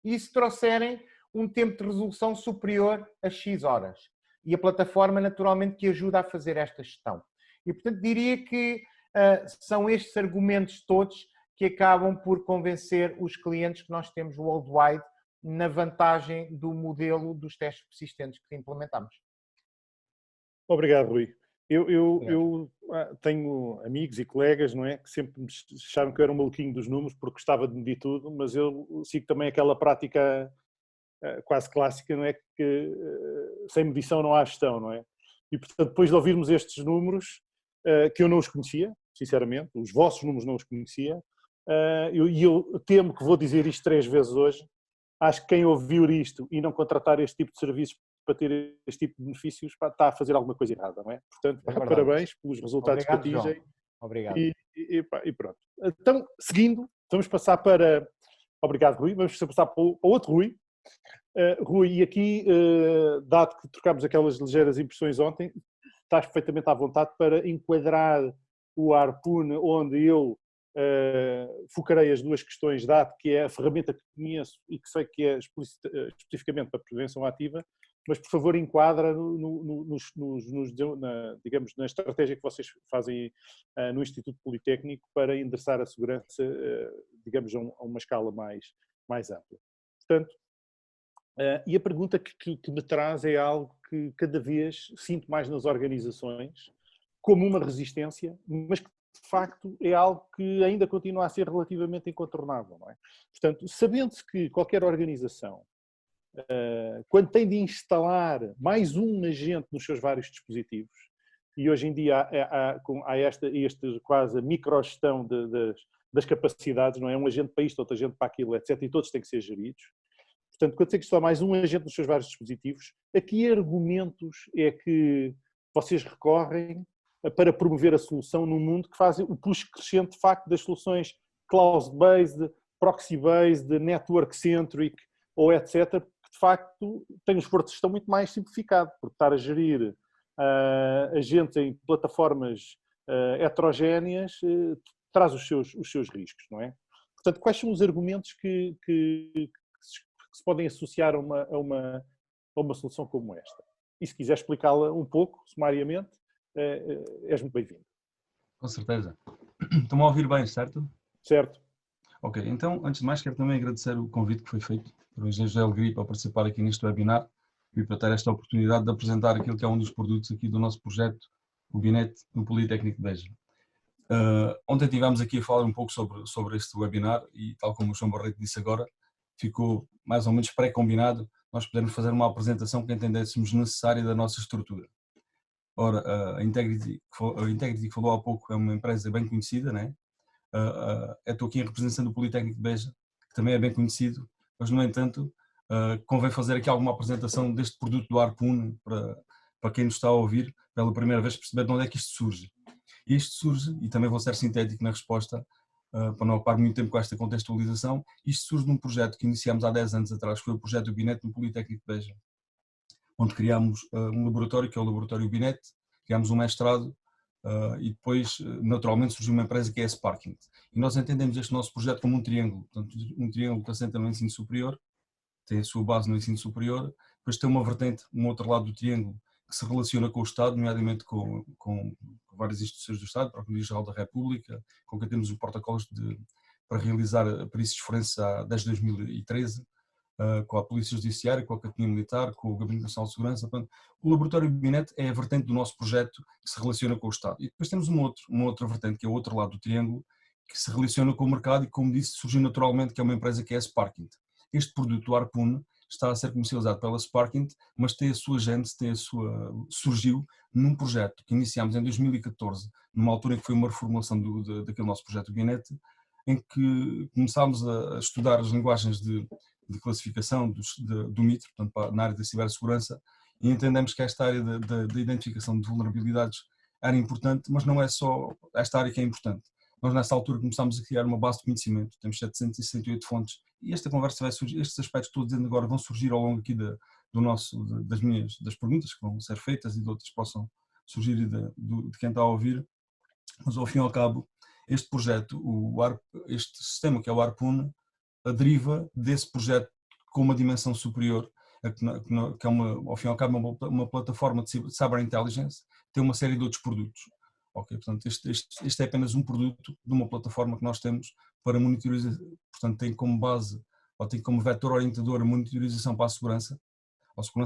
e se trouxerem um tempo de resolução superior a X horas. E a plataforma naturalmente que ajuda a fazer esta gestão. E portanto diria que são estes argumentos todos que acabam por convencer os clientes que nós temos worldwide na vantagem do modelo dos testes persistentes que implementamos. Obrigado, Rui. Eu tenho amigos e colegas, não é, que sempre me acharam que eu era um maluquinho dos números porque gostava de medir tudo, mas eu sigo também aquela prática quase clássica, não é, que sem medição não há gestão, não é? E portanto, depois de ouvirmos estes números, que eu não os conhecia, sinceramente, os vossos números não os conhecia, e eu temo que vou dizer isto 3 vezes hoje. Acho que quem ouvir isto e não contratar este tipo de serviços para ter este tipo de benefícios está a fazer alguma coisa errada, não é? Portanto, parabéns pelos resultados que atingem. Obrigado. E pronto. Então, seguindo, vamos passar para... Obrigado, Rui. Vamos passar para outro Rui. Rui, e aqui, dado que trocámos aquelas ligeiras impressões ontem, estás perfeitamente à vontade para enquadrar o Harpoon, onde eu focarei as 2 questões, dado que é a ferramenta que conheço e que sei que é especificamente para prevenção ativa, mas por favor enquadra digamos, na estratégia que vocês fazem no Instituto Politécnico para endereçar a segurança, digamos, a uma escala mais ampla. Portanto, e a pergunta que me traz é algo que cada vez sinto mais nas organizações, como uma resistência, mas que de facto é algo que ainda continua a ser relativamente incontornável, não é? Portanto, sabendo-se que qualquer organização, quando tem de instalar mais um agente nos seus vários dispositivos, e hoje em dia há este quase microgestão das capacidades, não é? Um agente para isto, outro agente para aquilo, etc. E todos têm que ser geridos. Portanto, quando tem que instalar mais um agente nos seus vários dispositivos, a que argumentos é que vocês recorrem para promover a solução num mundo que faz o push crescente de facto das soluções cloud-based, proxy-based, network-centric ou etc., que de facto têm um esforço de gestão muito mais simplificado, porque estar a gerir agentes em plataformas heterogéneas traz os seus riscos, não é? Portanto, quais são os argumentos que se podem associar a uma solução como esta? E se quiser explicá-la um pouco, sumariamente, és muito bem-vindo. Com certeza. Estão-me a ouvir bem, certo? Certo. Ok, então, antes de mais, quero também agradecer o convite que foi feito pelo engenheiro José Alegria para participar aqui neste webinar e para ter esta oportunidade de apresentar aquilo que é um dos produtos aqui do nosso projeto, o Binet no Politécnico de Beja. Ontem estivemos aqui a falar um pouco sobre este webinar e, tal como o João Barreto disse agora, ficou mais ou menos pré-combinado nós podermos fazer uma apresentação que entendêssemos necessária da nossa estrutura. Ora, a Integrity que falou há pouco é uma empresa bem conhecida, né? Estou aqui em representação do Politécnico de Beja, que também é bem conhecido, mas no entanto convém fazer aqui alguma apresentação deste produto do Harpoon para quem nos está a ouvir pela primeira vez, perceber de onde é que isto surge. Isto surge, e também vou ser sintético na resposta, para não ocupar muito tempo com esta contextualização, isto surge num projeto que iniciámos há 10 anos atrás, que foi o projeto do Binet no Politécnico de Beja. onde criámos um laboratório, que é o Laboratório Binet, criámos um mestrado e depois, naturalmente, surgiu uma empresa que é a Sparkint. E nós entendemos este nosso projeto como um triângulo, portanto, um triângulo que assenta no ensino superior, tem a sua base no ensino superior, depois tem uma vertente, um outro lado do triângulo, que se relaciona com o Estado, nomeadamente com várias instituições do Estado, a Procuradoria-Geral da República, com quem temos os protocolos para realizar perícias forenses desde 2013, com a Polícia Judiciária, com a Academia Militar, com o Gabinete Nacional de Segurança. Portanto, o Laboratório Binet é a vertente do nosso projeto que se relaciona com o Estado. E depois temos uma outra vertente, que é o outro lado do triângulo, que se relaciona com o mercado e, como disse, surgiu naturalmente, que é uma empresa que é a Sparkint. Este produto, o Harpoon, está a ser comercializado pela Sparkint, mas tem a sua gênese, surgiu num projeto que iniciámos em 2014, numa altura em que foi uma reformulação daquele nosso projeto Binet, em que começámos a estudar as linguagens de classificação do MITRE, portanto, na área da cibersegurança, e entendemos que esta área da identificação de vulnerabilidades era importante, mas não é só esta área que é importante. Nós, nessa altura, começámos a criar uma base de conhecimento, temos 768 fontes, e esta conversa vai surgir, estes aspectos que estou dizendo agora vão surgir ao longo aqui das perguntas que vão ser feitas e de outras que possam surgir de quem está a ouvir, mas ao fim e ao cabo, este projeto, este sistema que é o Harpoon, deriva desse projeto com uma dimensão superior, que é ao fim e ao cabo uma plataforma de cyber intelligence, tem uma série de outros produtos. Ok, portanto, este é apenas um produto de uma plataforma que nós temos para monitorizar, portanto tem como base, ou tem como vetor orientador a monitorização para a segurança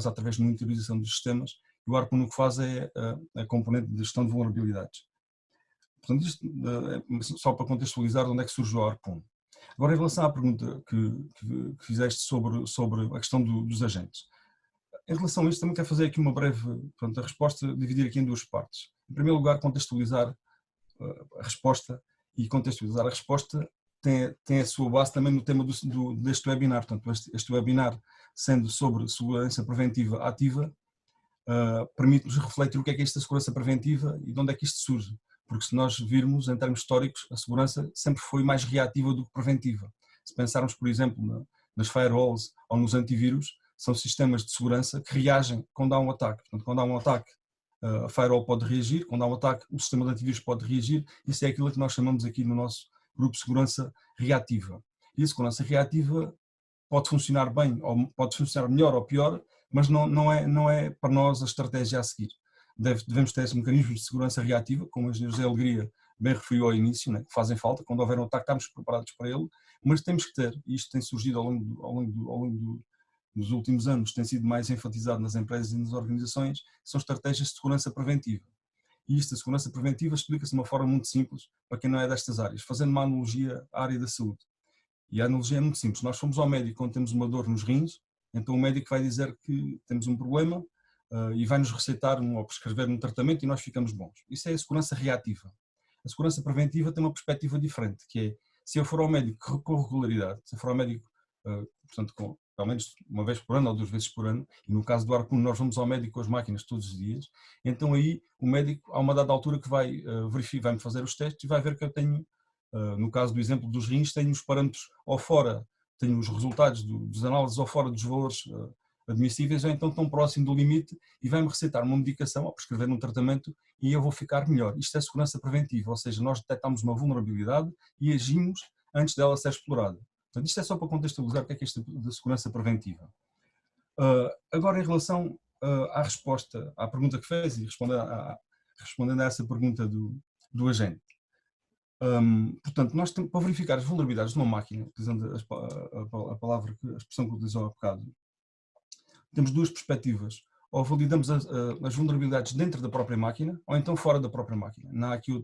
através de monitorização dos sistemas, e o Harpoon o que faz é a componente de gestão de vulnerabilidades. Portanto, isto só para contextualizar de onde é que surgiu o Harpoon. Agora, em relação à pergunta que fizeste sobre a questão dos agentes, em relação a isto também quero fazer aqui uma breve, portanto, a resposta, dividir aqui em duas partes. Em primeiro lugar, contextualizar a resposta, e contextualizar a resposta tem a sua base também no tema deste webinar. Portanto, este webinar, sendo sobre segurança preventiva ativa, permite-nos refletir o que é esta segurança preventiva e de onde é que isto surge. Porque se nós virmos, em termos históricos, a segurança sempre foi mais reativa do que preventiva. Se pensarmos, por exemplo, nas firewalls ou nos antivírus, são sistemas de segurança que reagem quando há um ataque. Portanto, quando há um ataque, a firewall pode reagir, quando há um ataque, o sistema de antivírus pode reagir. Isso é aquilo que nós chamamos aqui no nosso grupo de segurança reativa. E a segurança reativa pode funcionar bem, ou pode funcionar melhor ou pior, mas não é para nós a estratégia a seguir. Devemos ter esses mecanismos de segurança reativa, como o engenheiro José Alegria bem referiu ao início, né, que fazem falta. Quando houver um ataque, estamos preparados para ele, mas temos que ter, e isto tem surgido ao longo dos últimos anos, tem sido mais enfatizado nas empresas e nas organizações, são estratégias de segurança preventiva. E isto, a segurança preventiva, explica-se de uma forma muito simples para quem não é destas áreas, fazendo uma analogia à área da saúde. E a analogia é muito simples. Nós fomos ao médico quando temos uma dor nos rins, então o médico vai dizer que temos um problema e vai-nos receitar ou prescrever um tratamento e nós ficamos bons. Isso é a segurança reativa. A segurança preventiva tem uma perspectiva diferente, que é, se eu for ao médico com regularidade, se eu for ao médico, portanto, pelo menos uma vez por ano ou 2 vezes por ano, e no caso do Harpoon nós vamos ao médico com as máquinas todos os dias, então aí o médico, a uma dada altura, que vai verificar, vai-me fazer os testes e vai ver que eu tenho, no caso do exemplo dos rins, tenho os parâmetros ao fora, tenho os resultados dos análises ao fora dos valores admissíveis, ou então tão próximo do limite, e vai-me receitar uma medicação ou prescrever um tratamento e eu vou ficar melhor. Isto é segurança preventiva, ou seja, nós detectamos uma vulnerabilidade e agimos antes dela ser explorada. Portanto, isto é só para contextualizar o que é isto da segurança preventiva. Agora, em relação à resposta à pergunta que fez e respondendo a essa pergunta do agente. Portanto, nós temos, para verificar as vulnerabilidades de uma máquina, utilizando a expressão que utilizou há bocado, temos duas perspectivas. Ou validamos as vulnerabilidades dentro da própria máquina, ou então fora da própria máquina.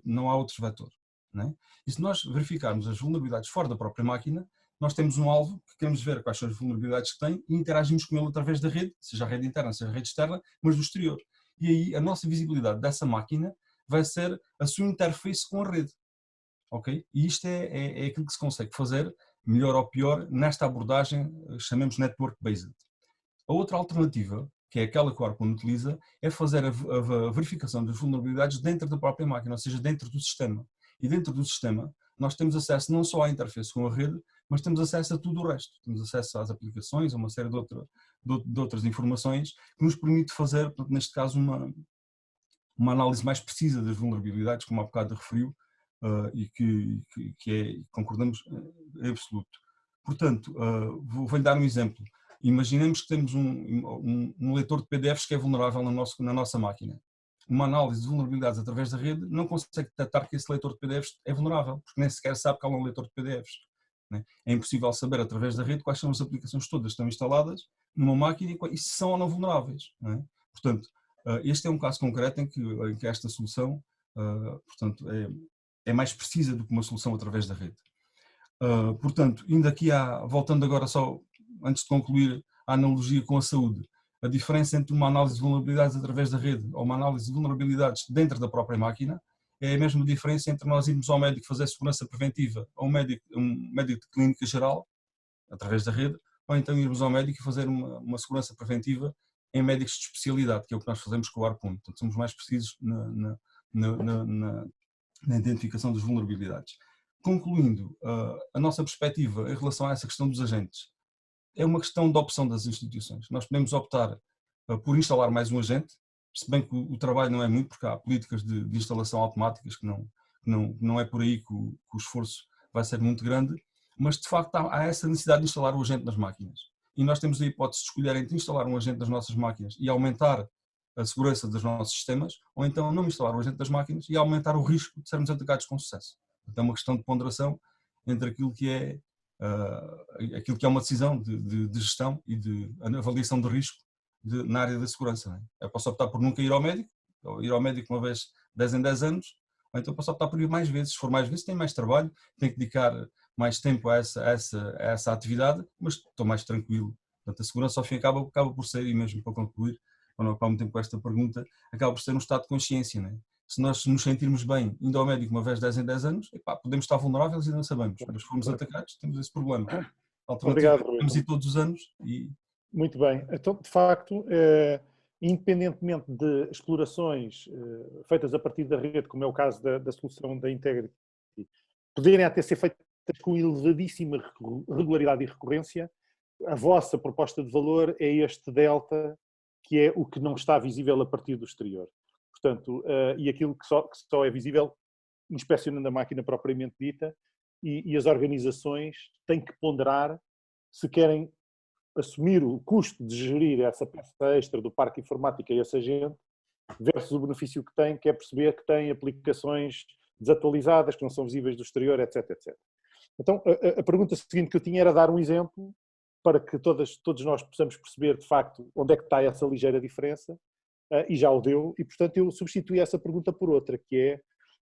Não há outros vetores. Não é? E se nós verificarmos as vulnerabilidades fora da própria máquina, nós temos um alvo que queremos ver quais são as vulnerabilidades que tem e interagimos com ele através da rede, seja a rede interna, seja a rede externa, mas do exterior. E aí a nossa visibilidade dessa máquina vai ser a sua interface com a rede. Okay? E isto é aquilo que se consegue fazer, melhor ou pior, nesta abordagem, chamemos network-based. A outra alternativa, que é aquela que o Harpoon utiliza, é fazer a verificação das vulnerabilidades dentro da própria máquina, ou seja, dentro do sistema. E dentro do sistema, nós temos acesso não só à interface com a rede, mas temos acesso a tudo o resto. Temos acesso às aplicações, a uma série de outras informações que nos permite fazer, portanto, neste caso, uma análise mais precisa das vulnerabilidades, como há bocado referiu, e concordamos, é absoluto. Portanto, vou-lhe dar um exemplo. Imaginemos que temos um leitor de PDFs que é vulnerável na nossa máquina. Uma análise de vulnerabilidades através da rede não consegue detectar que esse leitor de PDFs é vulnerável, porque nem sequer sabe que há um leitor de PDFs. Né? É impossível saber através da rede quais são as aplicações todas que estão instaladas numa máquina e se são ou não vulneráveis. Não é? Portanto, este é um caso concreto em que esta solução, portanto, é mais precisa do que uma solução através da rede. Portanto, indo aqui voltando agora só, antes de concluir a analogia com a saúde, a diferença entre uma análise de vulnerabilidades através da rede ou uma análise de vulnerabilidades dentro da própria máquina é a mesma diferença entre nós irmos ao médico fazer segurança preventiva a um médico de clínica geral, através da rede, ou então irmos ao médico e fazer uma segurança preventiva em médicos de especialidade, que é o que nós fazemos com o ARPUN. Portanto, somos mais precisos na identificação das vulnerabilidades. Concluindo, a nossa perspectiva em relação a essa questão dos agentes é uma questão de opção das instituições. Nós podemos optar por instalar mais um agente, se bem que o trabalho não é muito, porque há políticas de instalação automáticas que não é por aí que o esforço vai ser muito grande, mas de facto há essa necessidade de instalar o agente nas máquinas. E nós temos a hipótese de escolher entre instalar um agente nas nossas máquinas e aumentar a segurança dos nossos sistemas, ou então não instalar o agente das máquinas e aumentar o risco de sermos atacados com sucesso. Então é uma questão de ponderação entre aquilo que é uma decisão de gestão e de avaliação de risco na área da segurança. Não é? Eu posso optar por nunca ir ao médico, ou ir ao médico uma vez 10 em 10 anos, ou então posso optar por ir mais vezes. Se for mais vezes, tenho mais trabalho, tenho que dedicar mais tempo a essa atividade, mas estou mais tranquilo. Portanto, a segurança ao fim acaba por ser, e mesmo para concluir, para não ocupar muito tempo com esta pergunta, acaba por ser um estado de consciência. Não é? Se nós nos sentirmos bem indo ao médico uma vez 10 em 10 anos, podemos estar vulneráveis e não sabemos, mas se formos atacados, temos esse problema. Obrigado, Rui. Temos ir todos os anos e... Muito bem. Então, de facto, independentemente de explorações feitas a partir da rede, como é o caso da solução da Integrity, poderem até ser feitas com elevadíssima regularidade e recorrência, a vossa proposta de valor é este delta, que é o que não está visível a partir do exterior. Portanto, e aquilo que só é visível inspecionando a máquina propriamente dita, e as organizações têm que ponderar se querem assumir o custo de gerir essa peça extra do parque informático a esse agente versus o benefício que tem, que é perceber que tem aplicações desatualizadas, que não são visíveis do exterior, etc, etc. Então, a pergunta seguinte que eu tinha era dar um exemplo para que todos nós possamos perceber, de facto, onde é que está essa ligeira diferença, e já o deu, e, portanto, eu substituí essa pergunta por outra, que é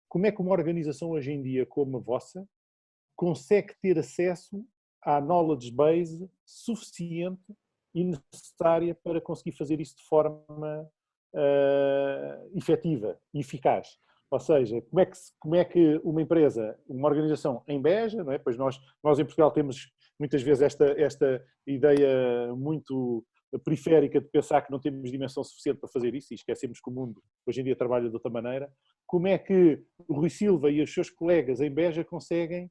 como é que uma organização hoje em dia como a vossa consegue ter acesso à knowledge base suficiente e necessária para conseguir fazer isso de forma efetiva e eficaz. Ou seja, como é que uma empresa, uma organização em Beja, não é? Pois nós em Portugal temos muitas vezes esta ideia muito periférica de pensar que não temos dimensão suficiente para fazer isso e esquecemos que o mundo hoje em dia trabalha de outra maneira. Como é que o Rui Silva e os seus colegas em Beja conseguem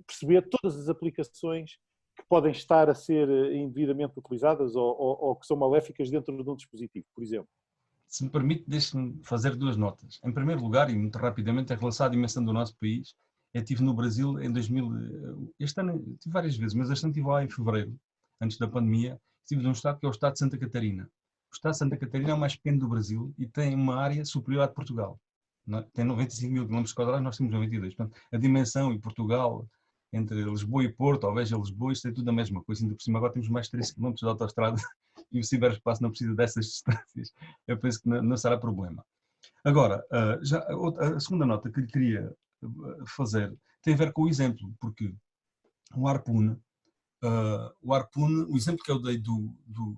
perceber todas as aplicações que podem estar a ser indevidamente utilizadas ou que são maléficas dentro de um dispositivo, por exemplo? Se me permite, deixe-me fazer duas notas. Em primeiro lugar, e muito rapidamente, em relação à dimensão do nosso país, eu estive no Brasil em 2000, este ano estive várias vezes, mas este ano estive lá em fevereiro, antes da pandemia, estive num estado que é o estado de Santa Catarina. O estado de Santa Catarina é o mais pequeno do Brasil e tem uma área superior à de Portugal. Tem 95 mil km², nós temos 92. Portanto, a dimensão e Portugal, entre Lisboa e Porto, ou Beja Lisboa, isto é tudo a mesma coisa. Ainda por cima agora temos mais 13 km de autoestrada e o ciberespaço não precisa dessas distâncias. Eu penso que não será problema. Agora, a segunda nota que lhe queria fazer tem a ver com o exemplo, porque o ARPUN, o exemplo que eu dei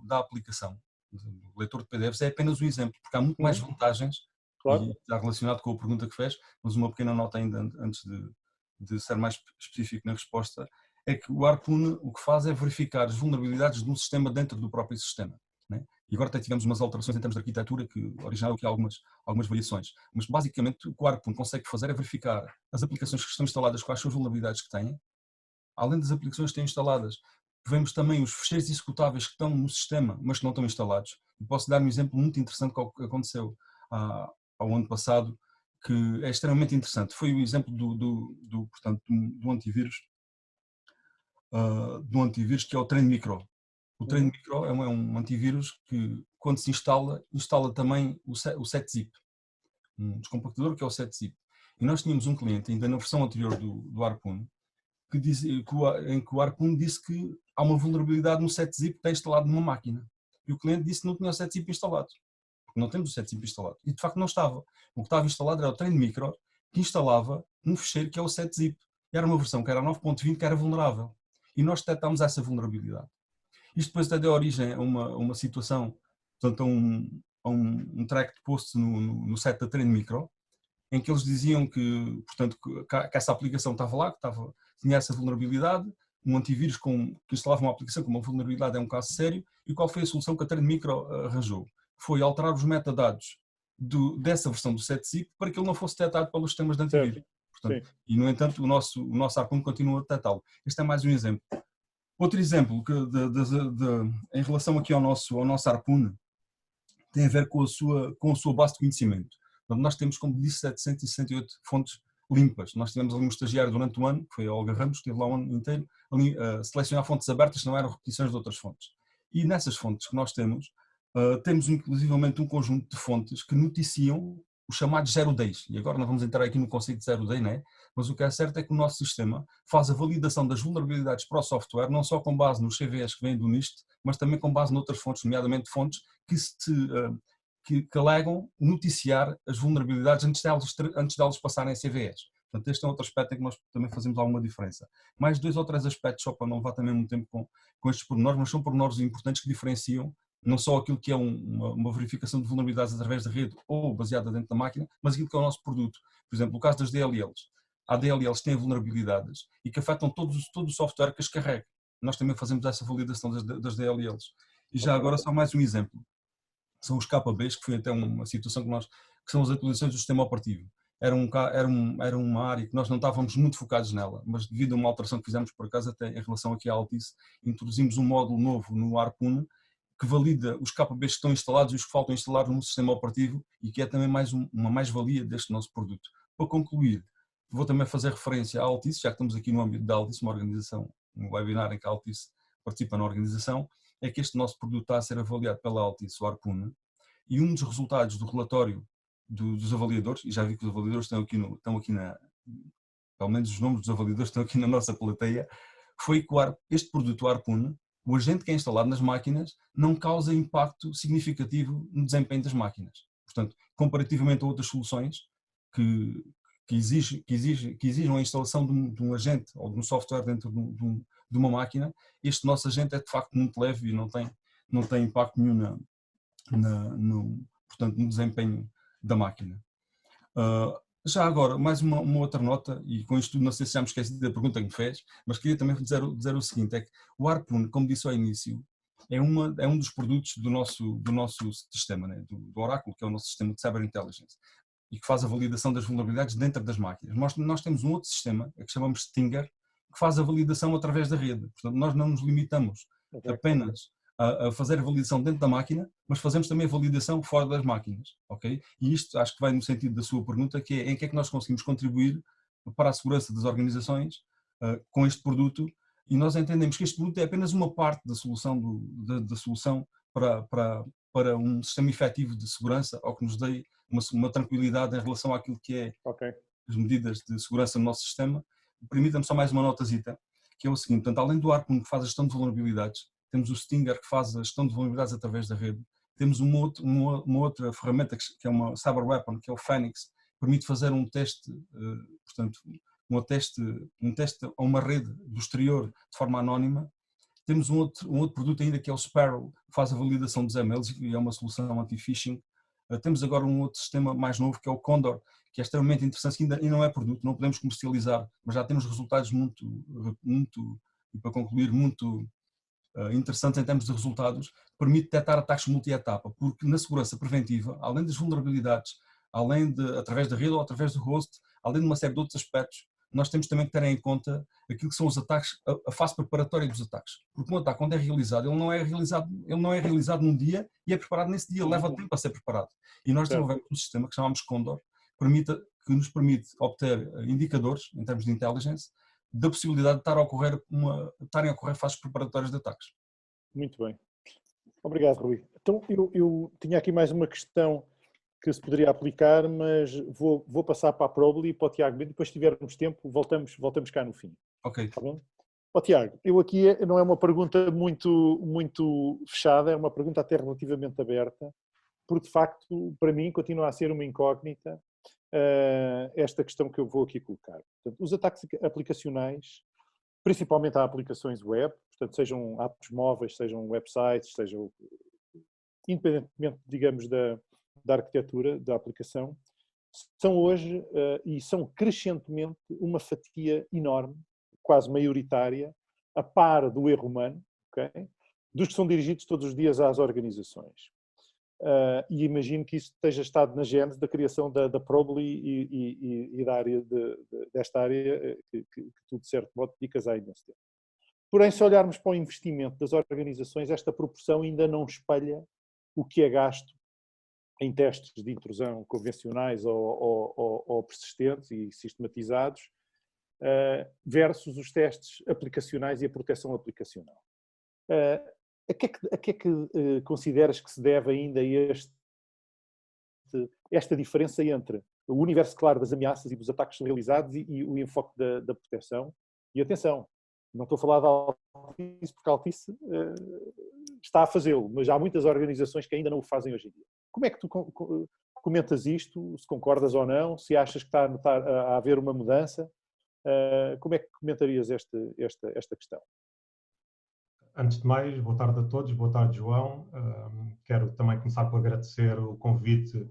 da aplicação, do leitor de PDFs, é apenas um exemplo, porque há muito mais vantagens. Claro. E está relacionado com a pergunta que fez, mas uma pequena nota ainda antes de ser mais específico na resposta, é que o ARPUN o que faz é verificar as vulnerabilidades de um sistema dentro do próprio sistema. Né? E agora até tivemos umas alterações em termos de arquitetura que originaram aqui algumas variações. Mas basicamente o que o ARPUN consegue fazer é verificar as aplicações que estão instaladas, quais são as vulnerabilidades que têm. Além das aplicações que têm instaladas, vemos também os fecheiros executáveis que estão no sistema, mas que não estão instalados. E posso dar um exemplo muito interessante que aconteceu ao ano passado, que é extremamente interessante. Foi o exemplo portanto, do antivírus, que é o TrendMicro. O TrendMicro é um antivírus que, quando se instala também o 7-Zip, um descompactador que é o 7-Zip. E nós tínhamos um cliente, ainda na versão anterior do ARPUN, em que o ARPUN disse que há uma vulnerabilidade no 7-Zip que está instalado numa máquina. E o cliente disse que não tinha o 7-Zip instalado. Porque não temos o 7-Zip instalado. E de facto não estava. O que estava instalado era o TrendMicro, que instalava um fecheiro que é o 7-Zip. E era uma versão que era 9.20 que era vulnerável. E nós detectámos essa vulnerabilidade. Isto depois até deu origem a uma situação, portanto a um track de post no site da TrendMicro, em que eles diziam que, portanto, que essa aplicação estava lá, que tinha essa vulnerabilidade, um antivírus que instalava uma aplicação com uma vulnerabilidade é um caso sério, e qual foi a solução que a TrendMicro arranjou? Foi alterar os metadados dessa versão do 7-Zip para que ele não fosse detectado pelos sistemas de antivírus. Portanto, e, no entanto, o nosso ARPUN continua a detectá-lo. Este é mais um exemplo. Outro exemplo em relação aqui ao nosso ARPUN tem a ver com a sua base de conhecimento. Portanto, nós temos, como disse, 768 fontes limpas. Nós tivemos ali um estagiário durante o ano, que foi a Olga Ramos, que esteve lá o ano inteiro, ali a selecionar fontes abertas que não eram repetições de outras fontes. E nessas fontes que nós temos inclusivamente um conjunto de fontes que noticiam os chamados zero days. E agora não vamos entrar aqui no conceito de zero day, né? Mas o que é certo é que o nosso sistema faz a validação das vulnerabilidades para o software, não só com base nos CVEs que vêm do NIST, mas também com base noutras fontes, nomeadamente fontes que alegam noticiar as vulnerabilidades antes delas passarem a CVEs. Portanto, este é outro aspecto em que nós também fazemos alguma diferença. Mais 2 ou 3 aspectos, só para não levar também muito tempo com estes pormenores, mas são pormenores importantes que diferenciam não só aquilo que é uma verificação de vulnerabilidades através da rede ou baseada dentro da máquina, mas aquilo que é o nosso produto. Por exemplo, no caso das DLLs. Há DLLs que têm vulnerabilidades e que afetam todo o software que as carrega. Nós também fazemos essa validação das DLLs. E já agora só mais um exemplo. São os KBs, que foi até uma situação que são as atualizações do sistema operativo. Era uma área que nós não estávamos muito focados nela, mas devido a uma alteração que fizemos por acaso até em relação aqui à Altice, introduzimos um módulo novo no ARPUN que valida os KBs que estão instalados e os que faltam instalar no sistema operativo e que é também uma mais-valia deste nosso produto. Para concluir, vou também fazer referência à Altice, já que estamos aqui no âmbito da Altice, uma organização, um webinar em que a Altice participa na organização, é que este nosso produto está a ser avaliado pela Altice, o ARPUN, e um dos resultados do relatório dos avaliadores, e já vi que os avaliadores estão aqui pelo menos os nomes dos avaliadores estão aqui na nossa plateia, foi que este produto, o ARPUN, o agente que é instalado nas máquinas não causa impacto significativo no desempenho das máquinas. Portanto, comparativamente a outras soluções que exigem a instalação de um agente ou de um software dentro de uma máquina, este nosso agente é de facto muito leve e não tem impacto nenhum portanto, no desempenho da máquina. Já agora, mais uma outra nota, e com isto tudo não sei se já me esqueci da pergunta que me fez, mas queria também dizer o seguinte, é que o ARPUN, como disse ao início, é um dos produtos do nosso sistema, né? do Oracle, que é o nosso sistema de Cyber Intelligence, e que faz a validação das vulnerabilidades dentro das máquinas. Nós temos um outro sistema, que chamamos Stinger, que faz a validação através da rede. Portanto, nós não nos limitamos apenas a fazer a validação dentro da máquina, mas fazemos também a validação fora das máquinas, ok? E isto acho que vai no sentido da sua pergunta, que é em que é que nós conseguimos contribuir para a segurança das organizações com este produto, e nós entendemos que este produto é apenas uma parte da solução, da solução para um sistema efetivo de segurança, ou que nos dê uma tranquilidade em relação àquilo que é as medidas de segurança no nosso sistema. Permita-me só mais uma notazita, que é o seguinte, portanto, além do ARPUN que faz a gestão de vulnerabilidades, temos o Stinger que faz a gestão de vulnerabilidades através da rede, temos uma outra ferramenta que é uma Cyber Weapon, que é o Phoenix, que permite fazer um teste, portanto, um teste a uma rede do exterior de forma anónima. Temos um outro produto ainda que é o Sparrow, que faz a validação dos e-mails e é uma solução anti-phishing. Temos agora um outro sistema mais novo que é o Condor, que é extremamente interessante, que ainda não é produto, não podemos comercializar, mas já temos resultados muito, e para concluir, muito interessantes em termos de resultados, permite detectar ataques multi-etapa, porque na segurança preventiva, além das vulnerabilidades, através da rede ou através do host, além de uma série de outros aspectos, nós temos também que ter em conta aquilo que são os ataques, a fase preparatória dos ataques. Porque um ataque, quando é realizado, ele não é realizado num dia e é preparado nesse dia, leva tempo a ser preparado. E nós desenvolvemos um sistema que chamamos Condor, que nos permite obter indicadores, em termos de intelligence, da possibilidade de estarem a ocorrer fases preparatórias de ataques. Muito bem. Obrigado, Rui. Então, eu tinha aqui mais uma questão que se poderia aplicar, mas vou passar para a Probly e para o Tiago. Depois, se tivermos tempo, voltamos cá no fim. Ok. Tá bom? Tiago, eu aqui não é uma pergunta muito fechada, é uma pergunta até relativamente aberta, porque de facto, para mim, continua a ser uma incógnita esta questão que eu vou aqui colocar. Portanto, os ataques aplicacionais, principalmente a aplicações web, portanto, sejam apps móveis, sejam websites, sejam, independentemente, digamos, da arquitetura da aplicação, são hoje e são crescentemente uma fatia enorme, quase maioritária, a par do erro humano, okay? Dos que são dirigidos todos os dias às organizações. E imagino que isso esteja estado na gênese da criação da Probly e da área desta área que tu, de certo modo, dedicas há imenso tempo. Porém, se olharmos para o investimento das organizações, esta proporção ainda não espelha o que é gasto em testes de intrusão convencionais ou persistentes e sistematizados versus os testes aplicacionais e a proteção aplicacional. A que é que consideras que se deve ainda esta diferença entre o universo claro das ameaças e dos ataques realizados e o enfoque da proteção? E atenção, não estou a falar da Altice, porque a Altice está a fazê-lo, mas há muitas organizações que ainda não o fazem hoje em dia. Como é que tu comentas isto? Se concordas ou não? Se achas que está a haver uma mudança? Como é que comentarias esta questão? Antes de mais, boa tarde a todos, boa tarde, João. Quero também começar por agradecer o convite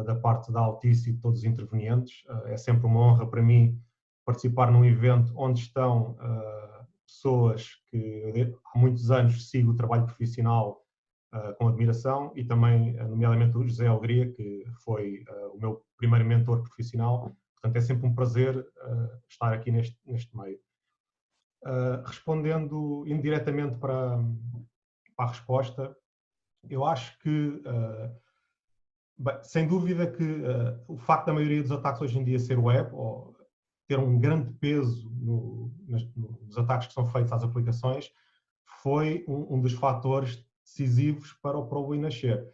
da parte da Altice e de todos os intervenientes. É sempre uma honra para mim participar num evento onde estão pessoas que há muitos anos sigo o trabalho profissional com admiração e também, nomeadamente, o José Alegria, que foi o meu primeiro mentor profissional. Portanto, é sempre um prazer estar aqui neste meio. Respondendo indiretamente para a resposta, eu acho que, bem, sem dúvida que o facto da maioria dos ataques hoje em dia ser web, ou ter um grande peso nos ataques que são feitos às aplicações, foi um dos fatores decisivos para o Probly nascer.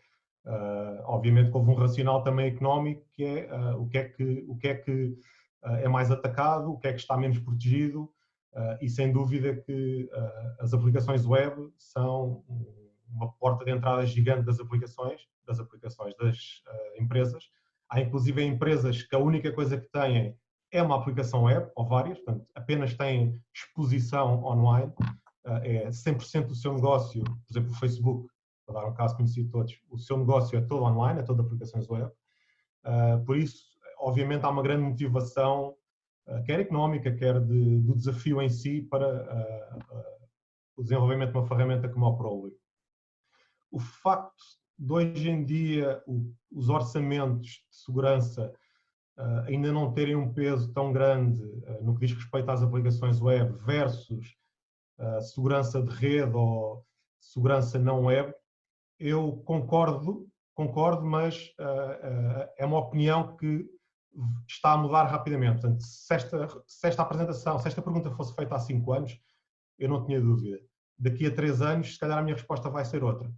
Obviamente que houve um racional também económico, que é o que é mais atacado, o que é que está menos protegido, e sem dúvida que as aplicações web são uma porta de entrada gigante das aplicações das empresas. Há inclusive empresas que a única coisa que têm é uma aplicação web, ou várias, portanto, apenas têm exposição online, é 100% do seu negócio, por exemplo, o Facebook, para dar um caso conhecido de todos, o seu negócio é todo online, é todo aplicações web. Por isso, obviamente, há uma grande motivação, quer económica, quer do desafio em si, para o desenvolvimento de uma ferramenta como a Probly. O facto de hoje em dia os orçamentos de segurança ainda não terem um peso tão grande no que diz respeito às aplicações web versus segurança de rede ou segurança não web, eu concordo, mas é uma opinião que está a mudar rapidamente. Portanto, se esta pergunta fosse feita há 5 anos, eu não tinha dúvida. Daqui a 3 anos, se calhar a minha resposta vai ser outra.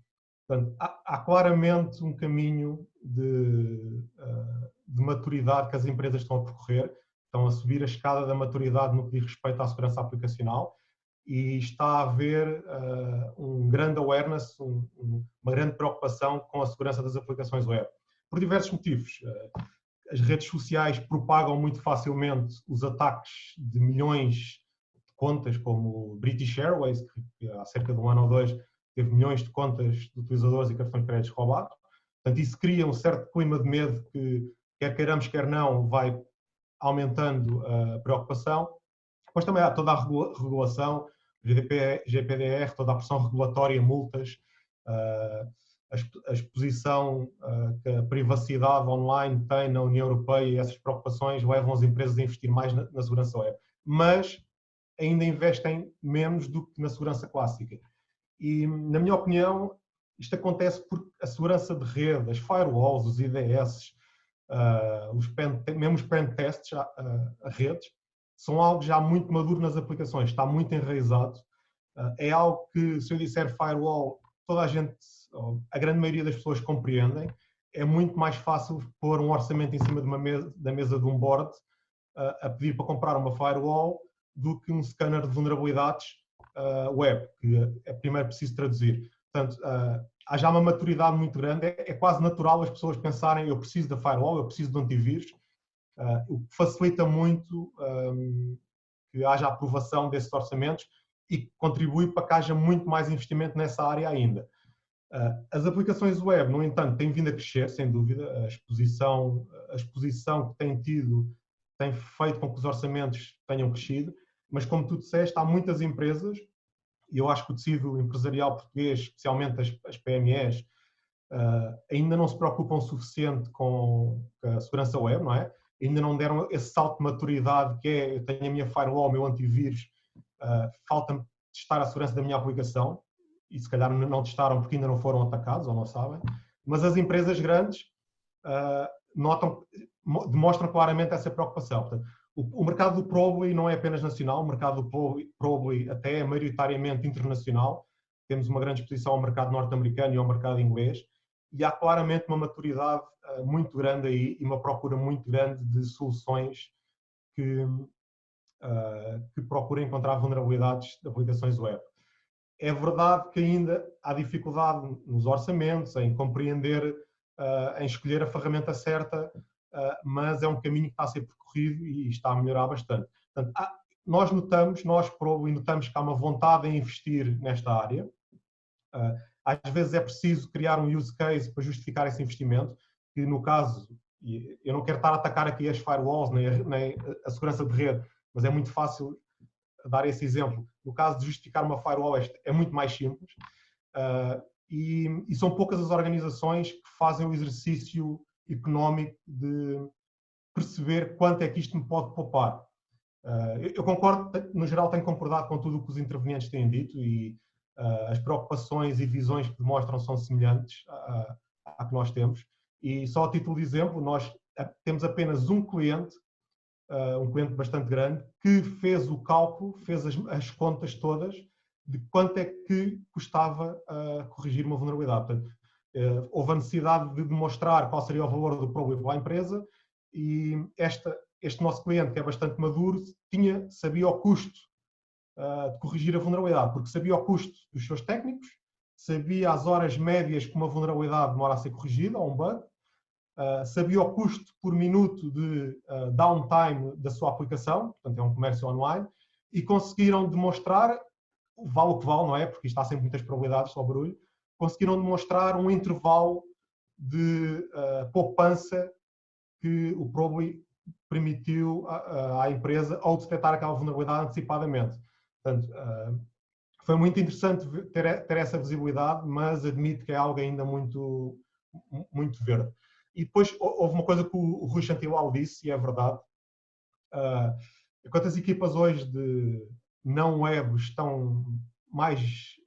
Portanto, há claramente um caminho de maturidade que as empresas estão a percorrer, estão a subir a escada da maturidade no que diz respeito à segurança aplicacional, e está a haver um grande awareness, uma grande preocupação com a segurança das aplicações web, por diversos motivos. As redes sociais propagam muito facilmente os ataques de milhões de contas, como o British Airways, que há cerca de 1 ano ou 2 teve milhões de contas de utilizadores e cartões de crédito roubados. Portanto, isso cria um certo clima de medo que, quer queiramos, quer não, vai aumentando a preocupação. Depois também há toda a regulação. Por GPDR, toda a pressão regulatória, multas, a exposição que a privacidade online tem na União Europeia e essas preocupações levam as empresas a investir mais na segurança web. Mas ainda investem menos do que na segurança clássica. E, na minha opinião, isto acontece porque a segurança de rede, as firewalls, os IDS, mesmo os pen tests a redes, são algo já muito maduro nas aplicações, está muito enraizado. É algo que, se eu disser firewall, toda a gente, a grande maioria das pessoas compreendem. É muito mais fácil pôr um orçamento em cima da mesa de um board a pedir para comprar uma firewall do que um scanner de vulnerabilidades web, que é primeiro preciso traduzir. Portanto, há já uma maturidade muito grande, é quase natural as pessoas pensarem eu preciso da firewall, eu preciso de antivírus, o que facilita muito que haja aprovação desses orçamentos e contribui para que haja muito mais investimento nessa área ainda. As aplicações web, no entanto, têm vindo a crescer, sem dúvida, a exposição que têm tido tem feito com que os orçamentos tenham crescido, mas como tu disseste, há muitas empresas, e eu acho que o tecido empresarial português, especialmente as PMEs, ainda não se preocupam o suficiente com a segurança web, não é? Ainda não deram esse salto de maturidade que é, eu tenho a minha firewall, o meu antivírus, falta-me testar a segurança da minha aplicação, e se calhar não testaram porque ainda não foram atacados ou não sabem, mas as empresas grandes demonstram claramente essa preocupação. Portanto, o mercado do Probly não é apenas nacional, o mercado do Probly até é maioritariamente internacional. Temos uma grande exposição ao mercado norte-americano e ao mercado inglês, e há claramente uma maturidade muito grande aí e uma procura muito grande de soluções que procurem encontrar vulnerabilidades de aplicações web. É verdade que ainda há dificuldade nos orçamentos, em compreender, em escolher a ferramenta certa, mas é um caminho que está a ser percorrido e está a melhorar bastante. Portanto, nós Probly notamos que há uma vontade em investir nesta área. Às vezes é preciso criar um use case para justificar esse investimento, que no caso, eu não quero estar a atacar aqui as firewalls, nem a segurança de rede, mas é muito fácil dar esse exemplo. No caso de justificar uma firewall é muito mais simples, e são poucas as organizações que fazem o exercício económico de perceber quanto é que isto me pode poupar. Eu concordo, no geral tenho concordado com tudo o que os intervenientes têm dito e as preocupações e visões que demonstram são semelhantes à que nós temos. E só a título de exemplo, nós temos apenas um cliente bastante grande, que fez o cálculo, fez as contas todas de quanto é que custava corrigir uma vulnerabilidade. Portanto, houve a necessidade de demonstrar qual seria o valor do Probly para a empresa e este nosso cliente, que é bastante maduro, sabia o custo de corrigir a vulnerabilidade, porque sabia o custo dos seus técnicos, sabia as horas médias que uma vulnerabilidade demora a ser corrigida, ou um bug, sabia o custo por minuto de downtime da sua aplicação, portanto é um comércio online, e conseguiram demonstrar, vale o que vale, não é? Porque isto há sempre muitas probabilidades, só barulho, conseguiram demonstrar um intervalo de poupança que o Probly permitiu à empresa ao detectar aquela vulnerabilidade antecipadamente. Portanto, foi muito interessante ter essa visibilidade, mas admito que é algo ainda muito, muito verde. E depois houve uma coisa que o Rui Chantilau disse, e é verdade. Enquanto as equipas hoje de não web são maiores,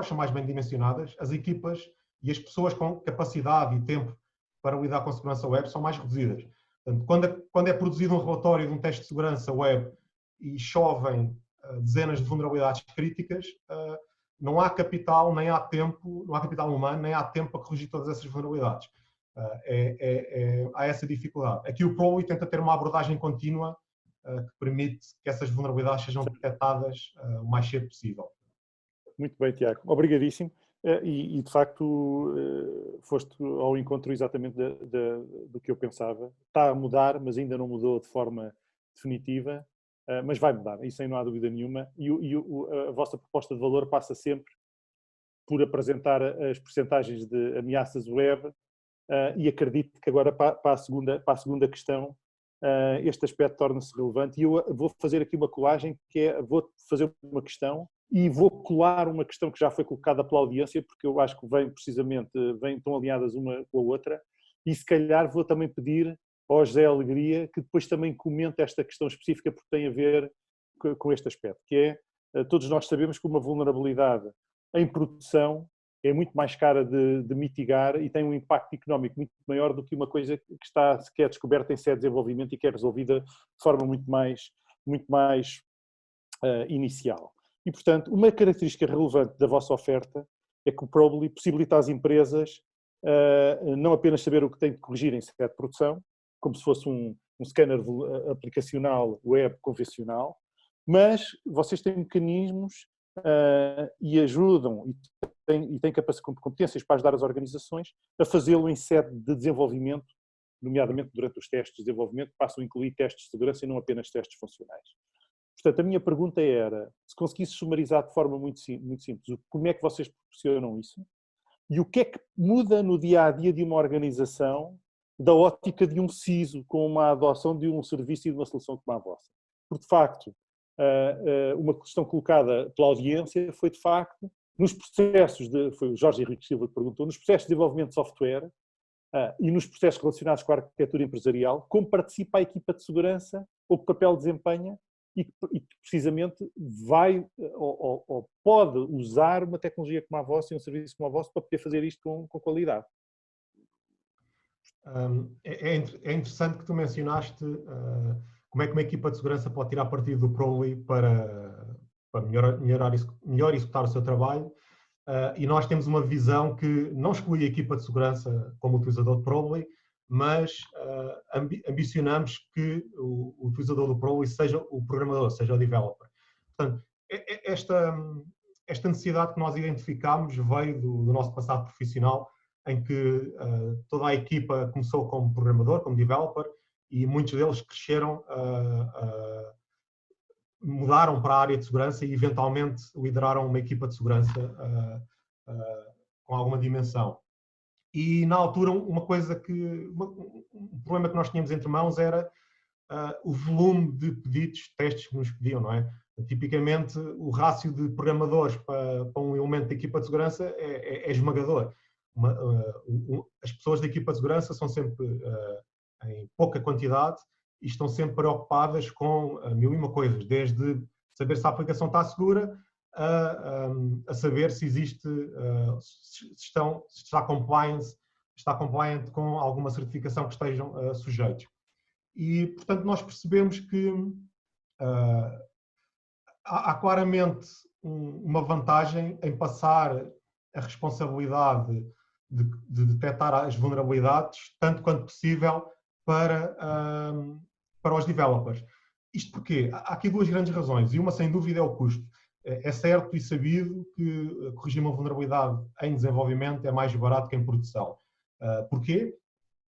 são mais bem dimensionadas, as equipas e as pessoas com capacidade e tempo para lidar com a segurança web são mais reduzidas. Portanto, quando é produzido um relatório de um teste de segurança web e chovem dezenas de vulnerabilidades críticas, não há capital, nem há tempo, não há capital humano, nem há tempo para corrigir todas essas vulnerabilidades. Há essa dificuldade. Aqui o Probly tenta ter uma abordagem contínua que permite que essas vulnerabilidades sejam detectadas o mais cedo possível. Muito bem, Tiago. Obrigadíssimo. E de facto, foste ao encontro exatamente do que eu pensava. Está a mudar, mas ainda não mudou de forma definitiva, mas vai mudar, isso aí não há dúvida nenhuma. E a vossa proposta de valor passa sempre por apresentar as percentagens de ameaças web, e acredito que agora para a segunda questão este aspecto torna-se relevante. E eu vou fazer aqui uma colagem, que é, vou fazer uma questão E vou colar uma questão que já foi colocada pela audiência, porque eu acho que estão alinhadas uma com a outra, e se calhar vou também pedir ao José Alegria que depois também comente esta questão específica, porque tem a ver com este aspecto, que é, todos nós sabemos que uma vulnerabilidade em produção é muito mais cara de mitigar e tem um impacto económico muito maior do que uma coisa que é descoberta em sede de desenvolvimento e que é resolvida de forma muito mais inicial. E, portanto, uma característica relevante da vossa oferta é que o Probly possibilita às empresas não apenas saber o que têm de corrigir em sede de produção, como se fosse um scanner aplicacional web convencional, mas vocês têm mecanismos e ajudam e têm competências para ajudar as organizações a fazê-lo em sede de desenvolvimento, nomeadamente durante os testes de desenvolvimento, que passam a incluir testes de segurança e não apenas testes funcionais. Portanto, a minha pergunta era, se conseguisse sumarizar de forma muito simples, como é que vocês proporcionam isso? E o que é que muda no dia-a-dia de uma organização da ótica de um CISO com uma adoção de um serviço e de uma solução como a vossa? Porque, de facto, uma questão colocada pela audiência foi, de facto, nos processos, foi o Jorge Henrique Silva que perguntou, nos processos de desenvolvimento de software e nos processos relacionados com a arquitetura empresarial, como participa a equipa de segurança, ou que papel desempenha, e que precisamente vai ou pode usar uma tecnologia como a vossa e um serviço como a vossa para poder fazer isto com qualidade. É interessante que tu mencionaste como é que uma equipa de segurança pode tirar partido do Probly para melhor executar o seu trabalho, e nós temos uma visão que não exclui a equipa de segurança como utilizador de Probly, mas ambicionamos que o utilizador do Probly seja o programador, seja o developer. Portanto, esta necessidade que nós identificámos veio do nosso passado profissional, em que toda a equipa começou como programador, como developer, e muitos deles cresceram, mudaram para a área de segurança e eventualmente lideraram uma equipa de segurança com alguma dimensão. E na altura um problema que nós tínhamos entre mãos era o volume de pedidos, testes que nos pediam, não é? Tipicamente o rácio de programadores para um elemento da equipa de segurança é esmagador. As pessoas da equipa de segurança são sempre em pouca quantidade e estão sempre preocupadas com mil e uma coisas, desde saber se a aplicação está segura a saber se existe, se está compliant com alguma certificação que estejam sujeitos. E, portanto, nós percebemos que há claramente uma vantagem em passar a responsabilidade de detectar as vulnerabilidades, tanto quanto possível, para os developers. Isto porque há aqui duas grandes razões, e uma sem dúvida é o custo. É certo e sabido que corrigir uma vulnerabilidade em desenvolvimento é mais barato que em produção. Porquê?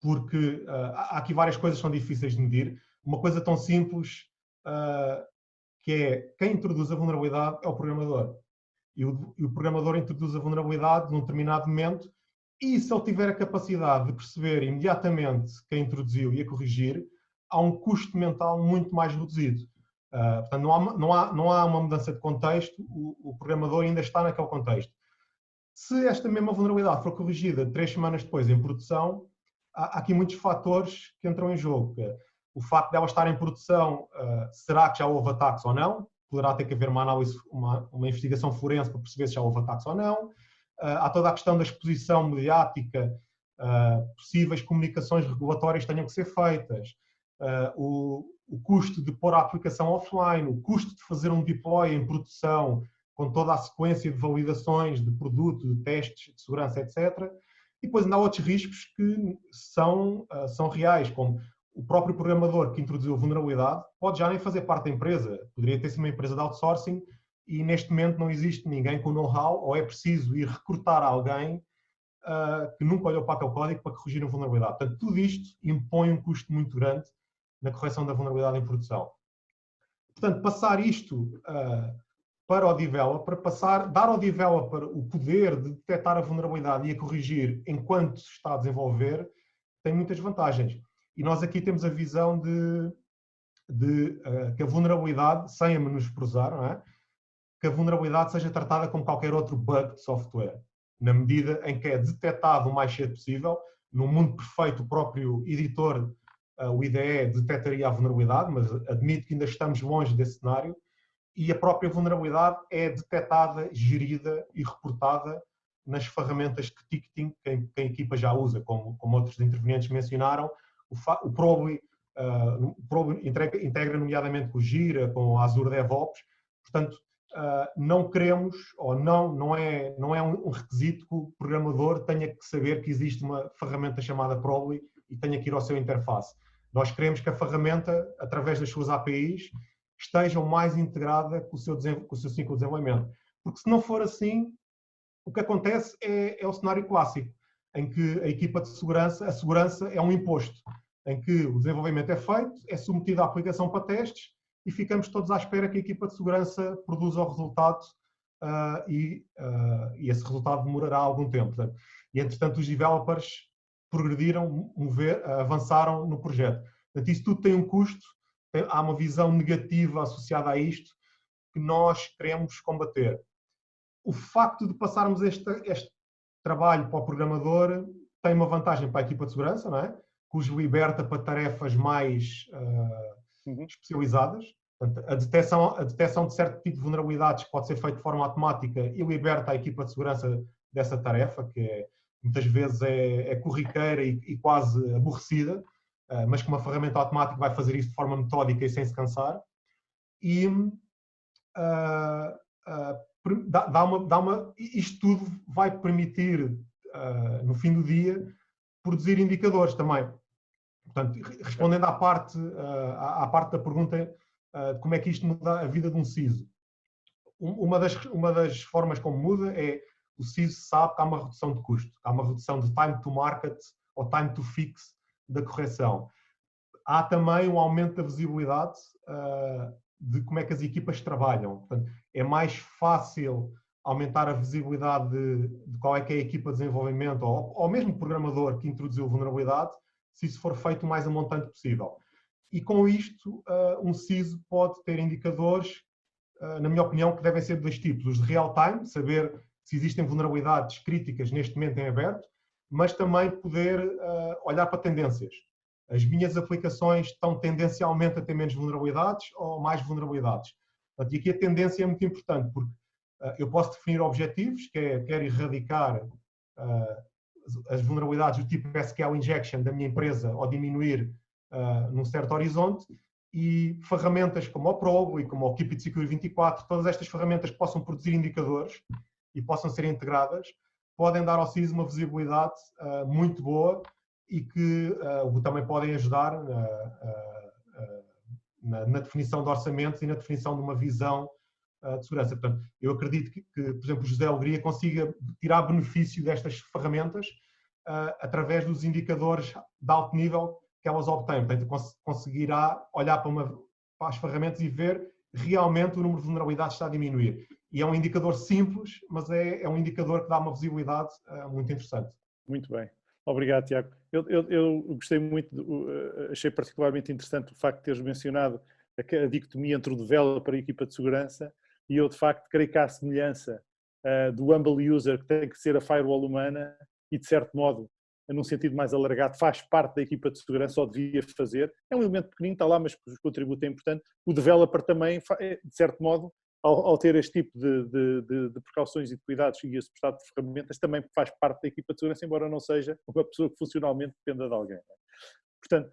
Porque há aqui várias coisas que são difíceis de medir. Uma coisa tão simples que é quem introduz a vulnerabilidade é o programador. E o programador introduz a vulnerabilidade num determinado momento e se ele tiver a capacidade de perceber imediatamente quem introduziu e a corrigir, há um custo mental muito mais reduzido. Portanto, não há uma mudança de contexto, o programador ainda está naquele contexto. Se esta mesma vulnerabilidade for corrigida 3 semanas depois em produção, há aqui muitos fatores que entram em jogo. O facto dela estar em produção, será que já houve ataques ou não? Poderá ter que haver uma análise, uma investigação forense para perceber se já houve ataques ou não. Há toda a questão da exposição mediática, possíveis comunicações regulatórias que tenham que ser feitas, o custo de pôr a aplicação offline, o custo de fazer um deploy em produção com toda a sequência de validações de produto, de testes de segurança, etc. E depois ainda há outros riscos que são reais, como o próprio programador que introduziu a vulnerabilidade pode já nem fazer parte da empresa, poderia ter sido uma empresa de outsourcing e neste momento não existe ninguém com know-how ou é preciso ir recrutar alguém que nunca olhou para aquele código para corrigir a vulnerabilidade. Portanto, tudo isto impõe um custo muito grande na correção da vulnerabilidade em produção. Portanto, passar isto para o developer, dar ao developer o poder de detectar a vulnerabilidade e a corrigir enquanto se está a desenvolver, tem muitas vantagens. E nós aqui temos a visão de que a vulnerabilidade, sem a menosprezar, não é? que a vulnerabilidade seja tratada como qualquer outro bug de software, na medida em que é detectado o mais cedo possível. No mundo perfeito, o próprio editor, o IDE, detectaria a vulnerabilidade, mas admito que ainda estamos longe desse cenário, e a própria vulnerabilidade é detectada, gerida e reportada nas ferramentas de ticketing que a equipa já usa, como outros intervenientes mencionaram. O Probably integra nomeadamente com o Gira, com a Azure DevOps. Portanto, não queremos, ou não é um requisito que o programador tenha que saber que existe uma ferramenta chamada Probably e tenha que ir ao seu interface. Nós queremos que a ferramenta, através das suas APIs, esteja mais integrada com o seu ciclo de desenvolvimento. Porque se não for assim, o que acontece é o cenário clássico, em que a equipa de segurança, a segurança é um imposto, em que o desenvolvimento é feito, é submetido à aplicação para testes e ficamos todos à espera que a equipa de segurança produza o resultado e esse resultado demorará algum tempo. Portanto, e, entretanto, os developers progrediram, avançaram no projeto. Portanto, isso tudo tem um custo, há uma visão negativa associada a isto que nós queremos combater. O facto de passarmos este trabalho para o programador tem uma vantagem para a equipa de segurança, não é? Que os liberta para tarefas mais especializadas. Portanto, a detecção de certo tipo de vulnerabilidades pode ser feita de forma automática e liberta a equipa de segurança dessa tarefa, que muitas vezes é corriqueira e quase aborrecida, mas que uma ferramenta automática vai fazer isso de forma metódica e sem se cansar. E isto tudo vai permitir, no fim do dia, produzir indicadores também. Portanto, respondendo à parte da pergunta de como é que isto muda a vida de um CISO. Uma das formas como muda é o CISO sabe que há uma redução de custo, há uma redução de time to market ou time to fix da correção. Há também um aumento da visibilidade de como é que as equipas trabalham. Portanto, é mais fácil aumentar a visibilidade de qual é que é a equipa de desenvolvimento ou mesmo o programador que introduziu a vulnerabilidade, se isso for feito o mais amontante possível. E com isto, um CISO pode ter indicadores, na minha opinião, que devem ser de dois tipos. Os de real-time, saber se existem vulnerabilidades críticas neste momento em aberto, mas também poder olhar para tendências. As minhas aplicações estão tendencialmente a ter menos vulnerabilidades ou mais vulnerabilidades. Portanto, e aqui a tendência é muito importante, porque eu posso definir objetivos, que é quero erradicar as vulnerabilidades do tipo SQL injection da minha empresa ou diminuir num certo horizonte, e ferramentas como o Probably, como o Keep It Secure 24, todas estas ferramentas que possam produzir indicadores e possam ser integradas, podem dar ao CISO uma visibilidade muito boa e que também podem ajudar na definição de orçamentos e na definição de uma visão de segurança. Portanto, eu acredito que, por exemplo, o José Alegria consiga tirar benefício destas ferramentas através dos indicadores de alto nível que elas obtêm. Portanto, conseguirá olhar para as ferramentas e ver realmente o número de vulnerabilidades está a diminuir. E é um indicador simples, mas é um indicador que dá uma visibilidade muito interessante. Muito bem. Obrigado, Tiago. Eu gostei muito, achei particularmente interessante o facto de teres mencionado a dicotomia entre o developer e a equipa de segurança, e eu, de facto, creio que há semelhança do humble user, que tem que ser a firewall humana, e, de certo modo, num sentido mais alargado, faz parte da equipa de segurança, ou devia fazer. É um elemento pequenino, está lá, mas o contributo é importante. O developer também, de certo modo, ao ter este tipo de precauções e de cuidados e esse prestado de ferramentas, também faz parte da equipa de segurança, embora não seja uma pessoa que funcionalmente dependa de alguém. Portanto,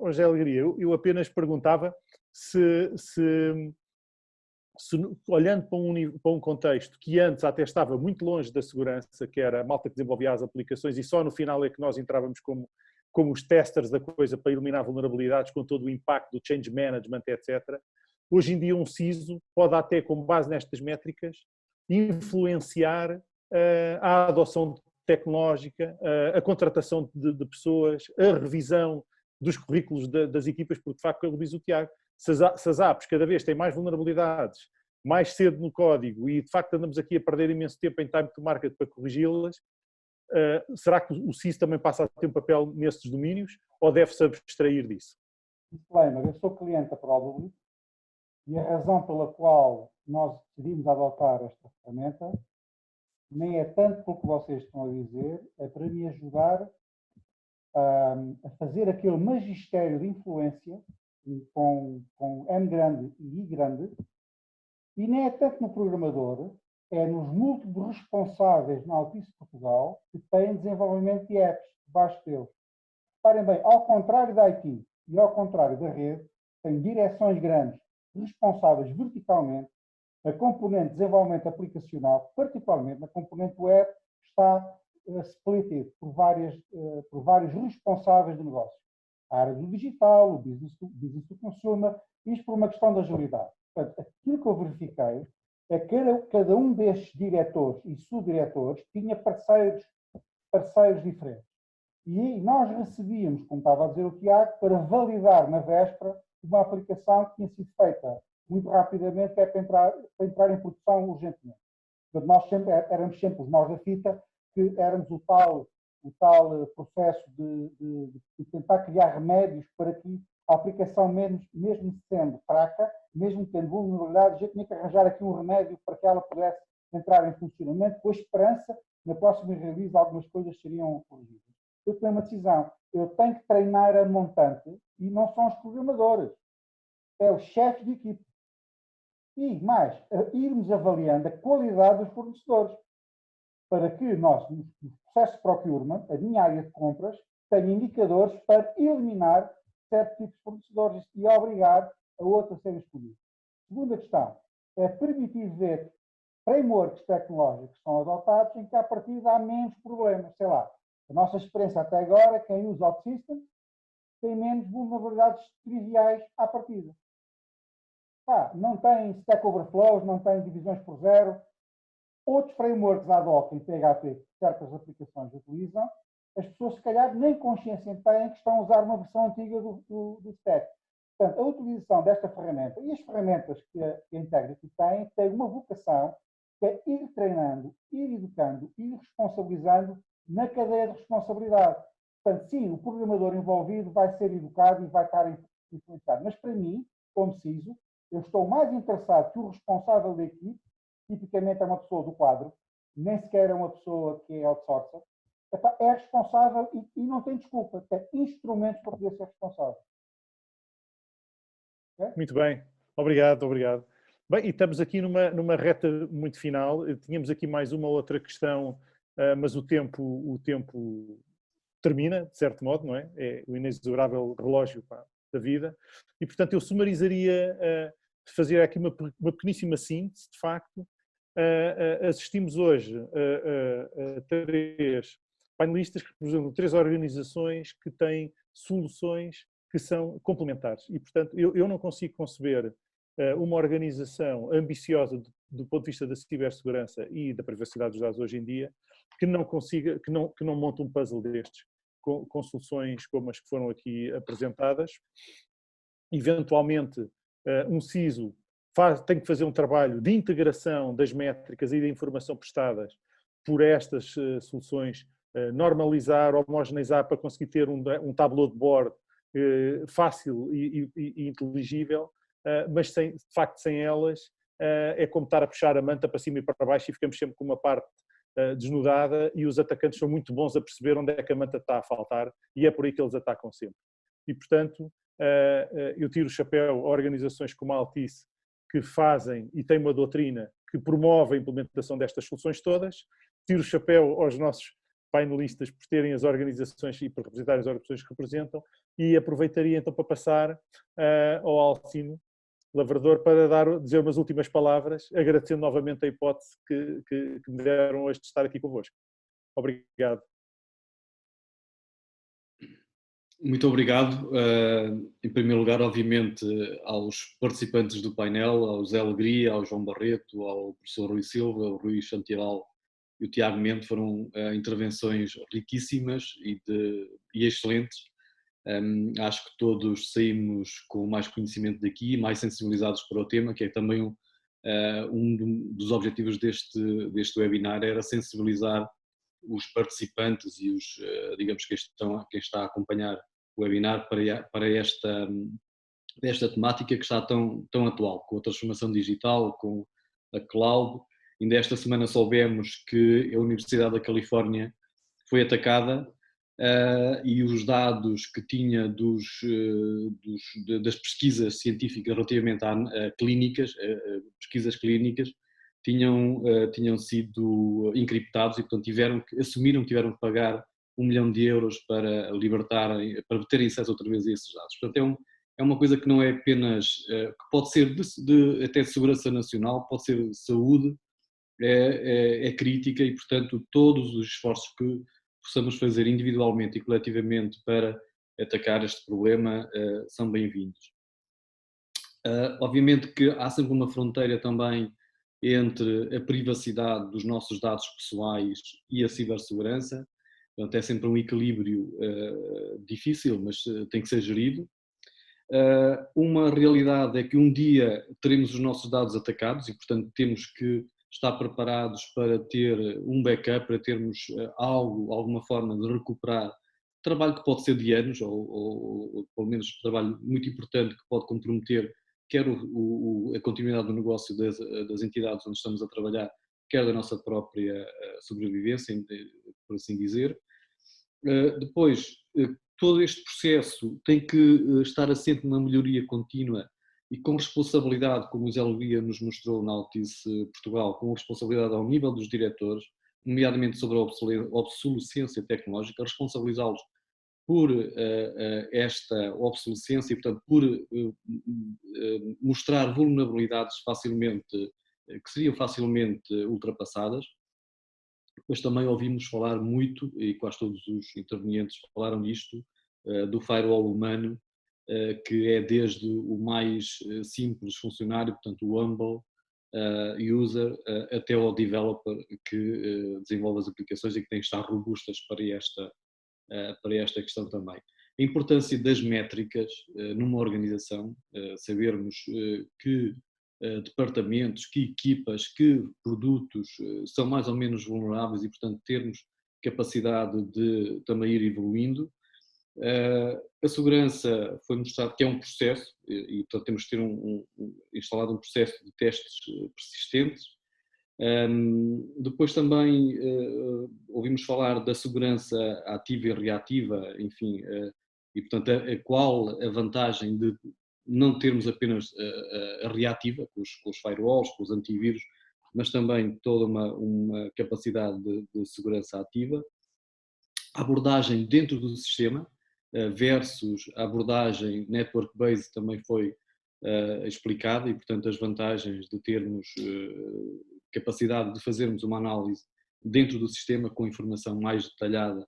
José Alegria, eu apenas perguntava se olhando para um contexto que antes até estava muito longe da segurança, que era a malta que desenvolvia as aplicações, e só no final é que nós entrávamos como os testers da coisa para eliminar vulnerabilidades com todo o impacto do change management, etc. Hoje em dia um CISO pode até, com base nestas métricas, influenciar a adoção tecnológica, a contratação de pessoas, a revisão dos currículos das equipas, porque de facto, como diz o Tiago, se as apps cada vez têm mais vulnerabilidades, mais cedo no código, e de facto andamos aqui a perder imenso tempo em time to market para corrigi-las, será que o CISO também passa a ter um papel nesses domínios, ou deve-se abstrair disso? Disclaimer, eu sou cliente da Probably, E a razão pela qual nós decidimos adotar esta ferramenta nem é tanto pelo que vocês estão a dizer, é para me ajudar a fazer aquele magistério de influência com M grande e I grande, e nem é tanto no programador, é nos múltiplos responsáveis na Altice Portugal que têm desenvolvimento de apps debaixo deles. Reparem bem, ao contrário da IT e ao contrário da rede, tem direções grandes responsáveis verticalmente. A componente de desenvolvimento aplicacional, particularmente na componente web, está splitted por vários responsáveis do negócio. A área do digital, o business to consumer, isto por uma questão de agilidade. Portanto, aquilo que eu verifiquei é que cada um destes diretores e subdiretores tinha parceiros diferentes. E nós recebíamos, como estava a dizer o Tiago, para validar na véspera uma aplicação que tinha sido feita muito rapidamente, que é para entrar em produção urgentemente. Portanto, nós éramos sempre os maus da fita, que éramos o tal processo de tentar criar remédios para que a aplicação, mesmo sendo fraca, mesmo tendo vulnerabilidade, a gente tinha que arranjar aqui um remédio para que ela pudesse entrar em funcionamento, com a esperança, na próxima release, algumas coisas seriam corrigidas. Eu tomei uma decisão. Eu tenho que treinar a montante e não são os programadores. É o chefe de equipe. E mais, irmos avaliando a qualidade dos fornecedores, para que nós, no processo de procurement, a minha área de compras, tenha indicadores para eliminar certos tipos de fornecedores e obrigar a outros a serem escolhidos. Segunda questão, é permitir ver frameworks tecnológicos que são adotados em que, a partir há menos problemas. Sei lá, a nossa experiência até agora, quem usa OutSystems tem menos vulnerabilidades triviais à partida. Não tem Stack Overflows, não tem divisões por zero. Outros frameworks ad hoc em PHP que certas aplicações utilizam, as pessoas se calhar nem consciência têm que estão a usar uma versão antiga do Stack. Portanto, a utilização desta ferramenta e as ferramentas que a Integrity tem uma vocação que é ir treinando, ir educando, ir responsabilizando na cadeia de responsabilidade. Portanto, sim, o programador envolvido vai ser educado e vai estar influenciado. Mas para mim, como CISO, eu estou mais interessado que o responsável da equipe, tipicamente é uma pessoa do quadro, nem sequer é uma pessoa que é outsourcer, é responsável e não tem desculpa, tem instrumentos para poder ser responsável. Muito bem, obrigado. Bem, e estamos aqui numa reta muito final. Tínhamos aqui mais uma outra questão, mas o tempo termina, de certo modo, não é? É o inexorável relógio da vida. E, portanto, eu sumarizaria, fazer aqui uma pequeníssima síntese, de facto. Assistimos hoje a 3 painelistas que representam 3 organizações que têm soluções que são complementares. E, portanto, eu não consigo conceber uma organização ambiciosa do ponto de vista da cibersegurança e da privacidade dos dados hoje em dia que não monte um puzzle destes com soluções como as que foram aqui apresentadas. Eventualmente, um CISO tem que fazer um trabalho de integração das métricas e da informação prestadas por estas soluções, normalizar, homogeneizar para conseguir ter um tableau de bord fácil e inteligível, mas de facto sem elas é como estar a puxar a manta para cima e para baixo e ficamos sempre com uma parte desnudada e os atacantes são muito bons a perceber onde é que a manta está a faltar e é por aí que eles atacam sempre. E portanto, eu tiro o chapéu a organizações como a Altice que fazem e têm uma doutrina que promove a implementação destas soluções todas, tiro o chapéu aos nossos painelistas por terem as organizações e por representarem as organizações que representam e aproveitaria então para passar ao Alcino Lavrador para dizer umas últimas palavras, agradecendo novamente a hipótese que me deram hoje de estar aqui convosco. Obrigado. Muito obrigado. Em primeiro lugar, obviamente, aos participantes do painel, ao Zé Alegria, ao João Barreto, ao professor Rui Silva, ao Rui Chantiral e o Tiago Mendes. Foram intervenções riquíssimas e excelentes. Acho que todos saímos com mais conhecimento daqui, mais sensibilizados para o tema, que é também um dos objetivos deste webinar, era sensibilizar os participantes e digamos quem está a acompanhar o webinar para desta temática que está tão atual, com a transformação digital, com a cloud. Ainda esta semana soubemos que a Universidade da Califórnia foi atacada e os dados que tinha das pesquisas científicas relativamente a clínicas, pesquisas clínicas, tinham sido encriptados e, portanto, tiveram que pagar €1 milhão para para terem acesso outra vez a esses dados. Portanto, é uma coisa que não é apenas, que pode ser até de segurança nacional, pode ser de saúde, é crítica e, portanto, todos os esforços que possamos fazer individualmente e coletivamente para atacar este problema são bem-vindos. Obviamente que há sempre uma fronteira também entre a privacidade dos nossos dados pessoais e a cibersegurança. Portanto, é sempre um equilíbrio difícil, mas tem que ser gerido. Uma realidade é que um dia teremos os nossos dados atacados e, portanto, temos que estar preparados para ter um backup, para termos alguma forma de recuperar trabalho que pode ser de anos, ou pelo menos trabalho muito importante que pode comprometer quer a continuidade do negócio das entidades onde estamos a trabalhar, quer da nossa própria sobrevivência, por assim dizer. Depois, todo este processo tem que estar assente numa melhoria contínua e com responsabilidade, como o Zé Luís nos mostrou na Altice Portugal, com responsabilidade ao nível dos diretores, nomeadamente sobre a obsolescência tecnológica, responsabilizá-los por esta obsolescência e, portanto, por mostrar vulnerabilidades que seriam facilmente ultrapassadas. Depois também ouvimos falar muito, e quase todos os intervenientes falaram disto, do firewall humano, que é desde o mais simples funcionário, portanto o humble user, até ao developer que desenvolve as aplicações e que tem que estar robustas para esta questão também. A importância das métricas numa organização, sabermos que departamentos, que equipas, que produtos são mais ou menos vulneráveis e, portanto, termos capacidade de também ir evoluindo. A segurança foi mostrado que é um processo e portanto, temos que ter instalado um processo de testes persistentes. Depois também ouvimos falar da segurança ativa e reativa, enfim, e portanto qual a vantagem de não termos apenas a reativa, com os firewalls, com os antivírus, mas também toda uma capacidade de segurança ativa. A abordagem dentro do sistema versus a abordagem network-based também foi explicada e, portanto, as vantagens de termos capacidade de fazermos uma análise dentro do sistema com informação mais detalhada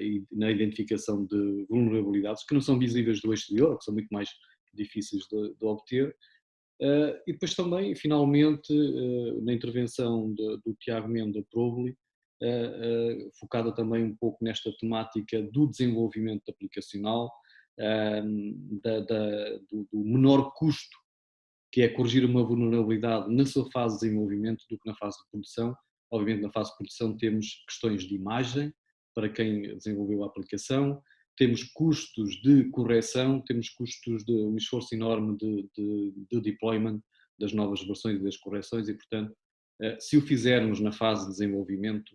e na identificação de vulnerabilidades que não são visíveis do exterior, que são muito mais difíceis de obter. E depois também, finalmente, na intervenção do Tiago Menda Probli, focada também um pouco nesta temática do desenvolvimento aplicacional, do menor custo, que é corrigir uma vulnerabilidade na sua fase de desenvolvimento do que na fase de produção. Obviamente, na fase de produção temos questões de imagem para quem desenvolveu a aplicação, temos custos de correção, temos custos de um esforço enorme de deployment das novas versões e das correções e, portanto, se o fizermos na fase de desenvolvimento,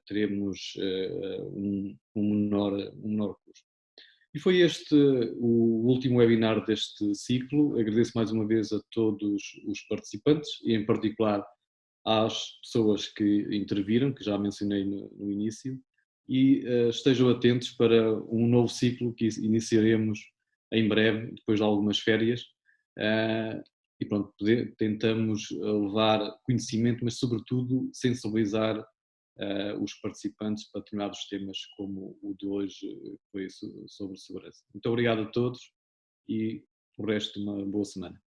teremos um menor custo. E foi este o último webinar deste ciclo. Agradeço mais uma vez a todos os participantes e, em particular, às pessoas que interviram, que já mencionei no início, e estejam atentos para um novo ciclo que iniciaremos em breve, depois de algumas férias, e pronto, tentamos levar conhecimento, mas sobretudo sensibilizar os participantes para determinados temas como o de hoje, que foi sobre segurança. Muito obrigado a todos e o resto de uma boa semana.